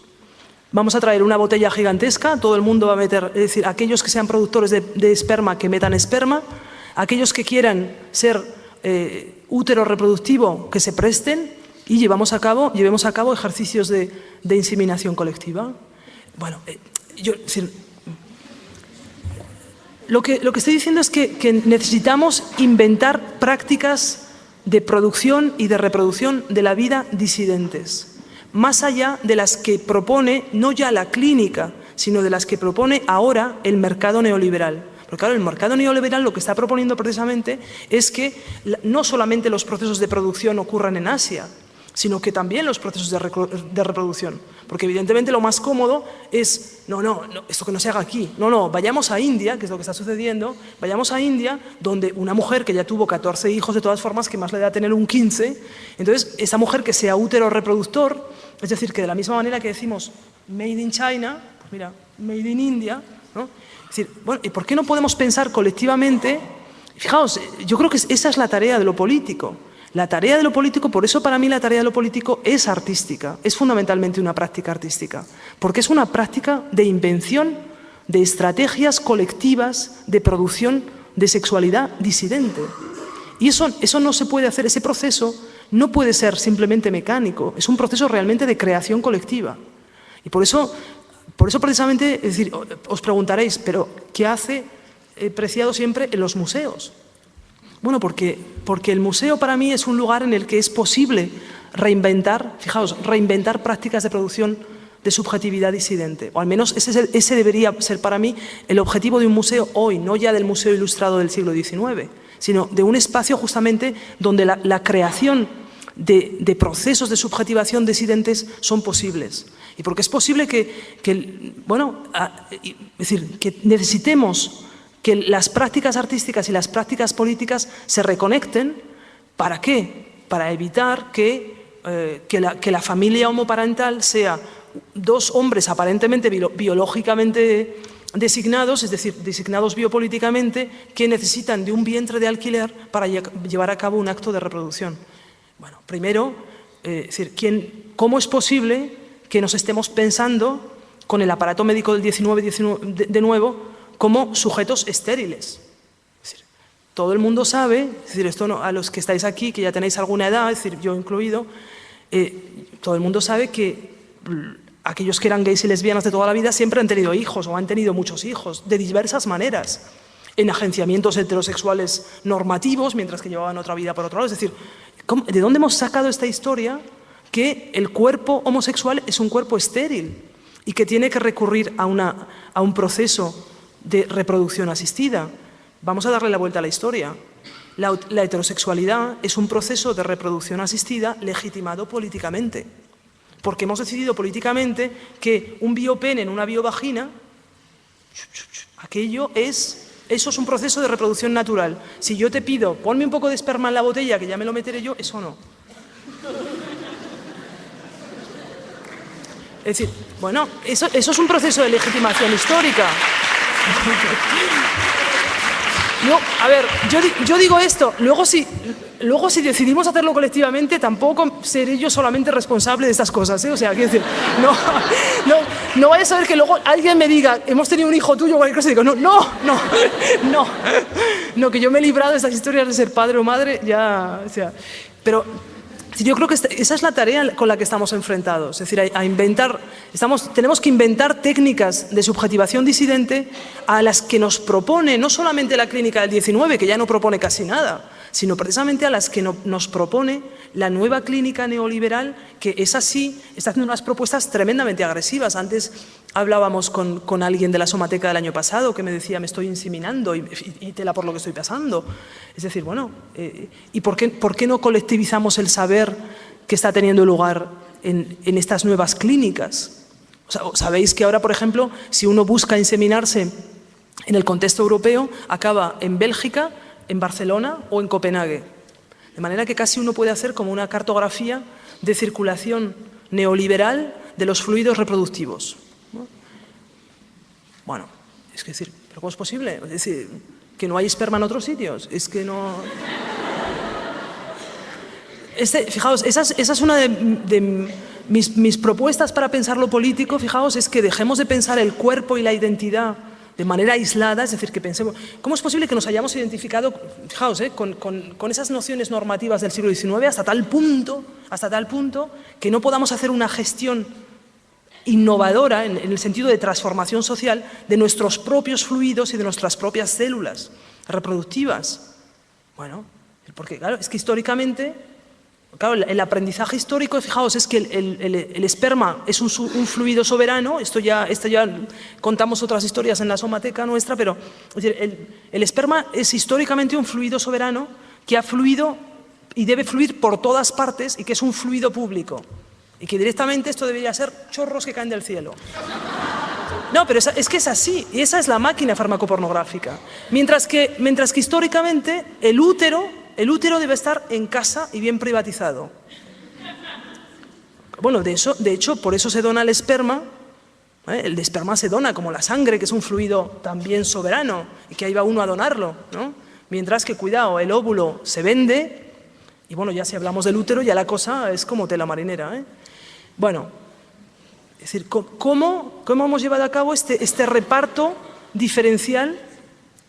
Vamos a traer una botella gigantesca, todo el mundo va a meter, es decir, aquellos que sean productores de esperma que metan esperma, aquellos que quieran ser útero reproductivo que se presten, y llevemos a cabo ejercicios de inseminación colectiva. Bueno, lo que estoy diciendo es que necesitamos inventar prácticas de producción y de reproducción de la vida disidentes, más allá de las que propone no ya la clínica, sino de las que propone ahora el mercado neoliberal. Porque claro, el mercado neoliberal lo que está proponiendo precisamente es que no solamente los procesos de producción ocurran en Asia, sino que también los procesos de reproducción. Porque evidentemente lo más cómodo es, no, esto que no se haga aquí. No, vayamos a India, que es lo que está sucediendo, vayamos a India, donde una mujer que ya tuvo 14 hijos, de todas formas, que más le da tener un 15, entonces esa mujer que sea útero reproductor, es decir, que de la misma manera que decimos made in China, pues mira, made in India, ¿no? Es decir, bueno, ¿y por qué no podemos pensar colectivamente? Fijaos, yo creo que esa es la tarea de lo político. La tarea de lo político, por eso para mí la tarea de lo político es artística, es fundamentalmente una práctica artística, porque es una práctica de invención de estrategias colectivas de producción de sexualidad disidente. Y eso no se puede hacer, ese proceso no puede ser simplemente mecánico, es un proceso realmente de creación colectiva. Y por eso precisamente, es decir, os preguntaréis, pero ¿qué hace Preciado siempre en los museos? Bueno, porque el museo para mí es un lugar en el que es posible reinventar, fijaos, reinventar prácticas de producción de subjetividad disidente. O al menos ese debería ser para mí el objetivo de un museo hoy, no ya del Museo Ilustrado del siglo XIX, sino de un espacio justamente donde la creación de procesos de subjetivación disidentes son posibles. Y porque es posible que necesitemos que las prácticas artísticas y las prácticas políticas se reconecten. ¿Para qué? Para evitar que la familia homoparental sea dos hombres aparentemente biológicamente designados, es decir, designados biopolíticamente, que necesitan de un vientre de alquiler para llevar a cabo un acto de reproducción. Bueno, primero, ¿cómo es posible que nos estemos pensando con el aparato médico del 19 de nuevo como sujetos estériles? Es decir, todo el mundo sabe, es decir, esto no, a los que estáis aquí, que ya tenéis alguna edad, es decir, yo incluido, todo el mundo sabe que aquellos que eran gays y lesbianas de toda la vida siempre han tenido hijos o han tenido muchos hijos, de diversas maneras, en agenciamientos heterosexuales normativos, mientras que llevaban otra vida por otro lado. Es decir, ¿de dónde hemos sacado esta historia que el cuerpo homosexual es un cuerpo estéril y que tiene que recurrir a un proceso de reproducción asistida? Vamos a darle la vuelta a la historia. La heterosexualidad es un proceso de reproducción asistida legitimado políticamente, porque hemos decidido políticamente que un biopene en una biovagina, eso es un proceso de reproducción natural. Si yo te pido, ponme un poco de esperma en la botella, que ya me lo meteré yo, eso no. Es decir, bueno, eso es un proceso de legitimación histórica. No, a ver, yo digo esto, luego si decidimos hacerlo colectivamente, tampoco seré yo solamente responsable de estas cosas, ¿eh? O sea, quiero decir, no vaya a saber que luego alguien me diga, hemos tenido un hijo tuyo o cualquier cosa, y digo, no, que yo me he librado de estas historias de ser padre o madre, ya, o sea, pero yo creo que esa es la tarea con la que estamos enfrentados, es decir, tenemos que inventar técnicas de subjetivación disidente a las que nos propone no solamente la clínica del 19, que ya no propone casi nada, sino precisamente a las que nos propone la nueva clínica neoliberal, que es así, está haciendo unas propuestas tremendamente agresivas. Antes hablábamos con alguien de la Somateca del año pasado que me decía, me estoy inseminando y tela por lo que estoy pasando. Es decir, bueno, ¿y por qué no colectivizamos el saber que está teniendo lugar en estas nuevas clínicas? O sea, sabéis que ahora, por ejemplo, si uno busca inseminarse en el contexto europeo, acaba en Bélgica, en Barcelona o en Copenhague. De manera que casi uno puede hacer como una cartografía de circulación neoliberal de los fluidos reproductivos, ¿no? Bueno, es decir, ¿pero cómo es posible? Es decir, que no hay esperma en otros sitios, es que no... Fijaos, esa es una de mis propuestas para pensar lo político, fijaos, es que dejemos de pensar el cuerpo y la identidad de manera aislada, es decir, que pensemos, ¿cómo es posible que nos hayamos identificado, fijaos, con esas nociones normativas del siglo XIX hasta tal punto que no podamos hacer una gestión innovadora en el sentido de transformación social de nuestros propios fluidos y de nuestras propias células reproductivas? Bueno, porque claro, es que históricamente, claro, el aprendizaje histórico, fijaos, es que el esperma es un fluido soberano. Esto ya contamos otras historias en la somateca nuestra, pero es decir, el esperma es históricamente un fluido soberano que ha fluido y debe fluir por todas partes y que es un fluido público. Y que directamente esto debería ser chorros que caen del cielo. No, pero es que es así, y esa es la máquina farmacopornográfica. Mientras que históricamente el útero debe estar en casa y bien privatizado. Bueno, de hecho, por eso se dona el esperma. El esperma se dona como la sangre, que es un fluido también soberano, y que ahí va uno a donarlo, ¿no? Mientras que, cuidado, el óvulo se vende, y bueno, ya si hablamos del útero, ya la cosa es como tela marinera, ¿eh? Bueno, es decir, ¿cómo hemos llevado a cabo este reparto diferencial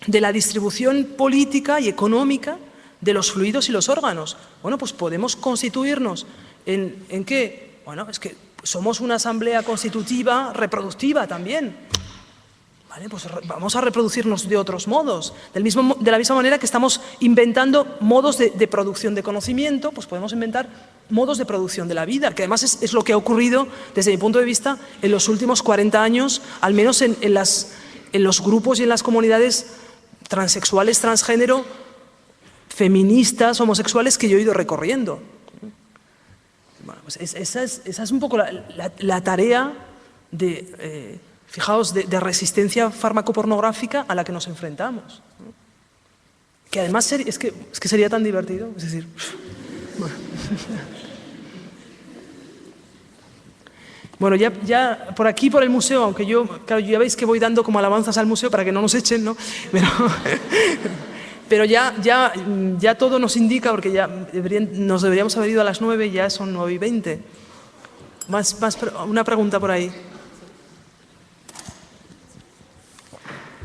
de la distribución política y económica de los fluidos y los órganos? Bueno, pues podemos constituirnos ¿en qué? Bueno, es que somos una asamblea constitutiva reproductiva también. Vale, pues vamos a reproducirnos de otros modos. De la misma manera que estamos inventando modos de producción de conocimiento, pues podemos inventar modos de producción de la vida, que además es lo que ha ocurrido, desde mi punto de vista, en los últimos 40 años, al menos en los grupos y en las comunidades transexuales, transgénero, feministas, homosexuales que yo he ido recorriendo. Bueno, pues esa es un poco la tarea fijaos, de resistencia farmacopornográfica a la que nos enfrentamos, ¿no? Que además es que sería tan divertido, es decir... Bueno, ya por aquí, por el museo, aunque claro, ya veis que voy dando como alabanzas al museo para que no nos echen, ¿no? Pero ya todo nos indica, porque ya nos deberíamos haber ido a las 9 y ya son 9:20. Una pregunta por ahí.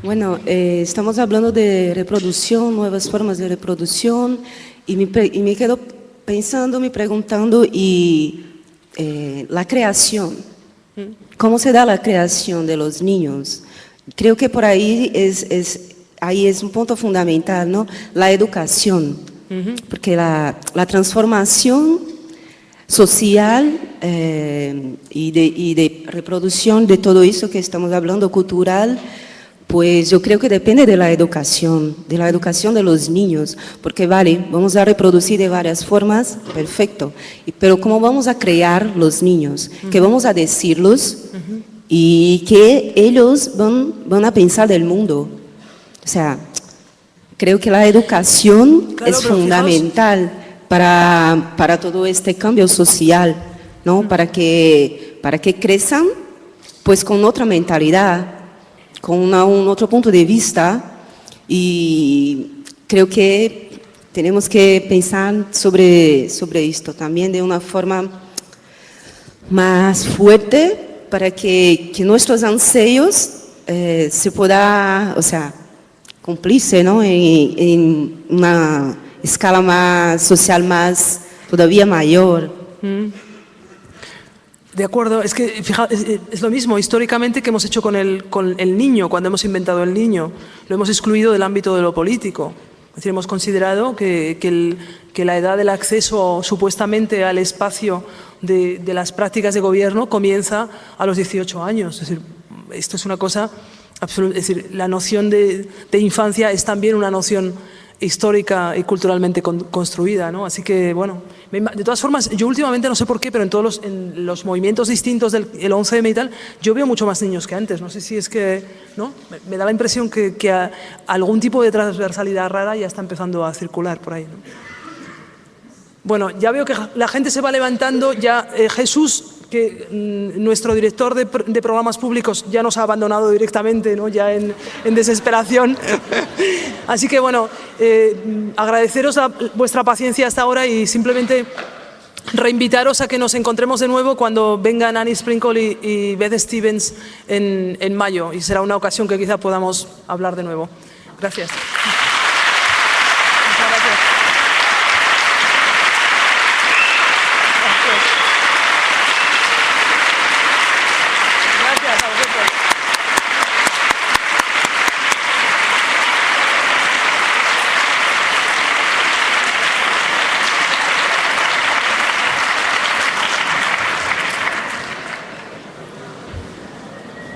Bueno, estamos hablando de reproducción, nuevas formas de reproducción, y me quedo pensando, me preguntando, la creación, ¿cómo se da la creación de los niños? Creo que por ahí es un punto fundamental, ¿no? La educación, porque la transformación social y de reproducción de todo eso que estamos hablando, cultural, pues yo creo que depende de la educación de los niños, porque vale, vamos a reproducir de varias formas, perfecto, pero ¿cómo vamos a crear los niños? ¿Qué vamos a decirlos? Y qué ellos van a pensar del mundo. O sea, creo que la educación es fundamental para todo este cambio social, ¿no? Para que crezcan pues con otra mentalidad, con un otro punto de vista, y creo que tenemos que pensar sobre esto también de una forma más fuerte para que nuestros ansios se pueda, o sea, cumplirse, ¿no? En una escala más social, más todavía mayor. De acuerdo, es que es lo mismo históricamente que hemos hecho con el niño, cuando hemos inventado el niño. Lo hemos excluido del ámbito de lo político. Es decir, hemos considerado que la edad del acceso supuestamente al espacio de las prácticas de gobierno comienza a los 18 años. Es decir, esto es una cosa absoluta. Es decir, la noción de infancia es también una noción histórica y culturalmente construida, ¿no? Así que, bueno, de todas formas, yo últimamente no sé por qué, pero en los movimientos distintos del 11M y tal, yo veo mucho más niños que antes. No sé si es que, ¿no? Me da la impresión que algún tipo de transversalidad rara ya está empezando a circular por ahí, ¿no? Bueno, ya veo que la gente se va levantando. Ya Jesús, que nuestro director de programas públicos, ya nos ha abandonado directamente, ¿no? Ya en desesperación. Así que, bueno, agradeceros vuestra paciencia hasta ahora y simplemente reinvitaros a que nos encontremos de nuevo cuando vengan Annie Sprinkle y Beth Stevens en mayo, y será una ocasión que quizá podamos hablar de nuevo. Gracias.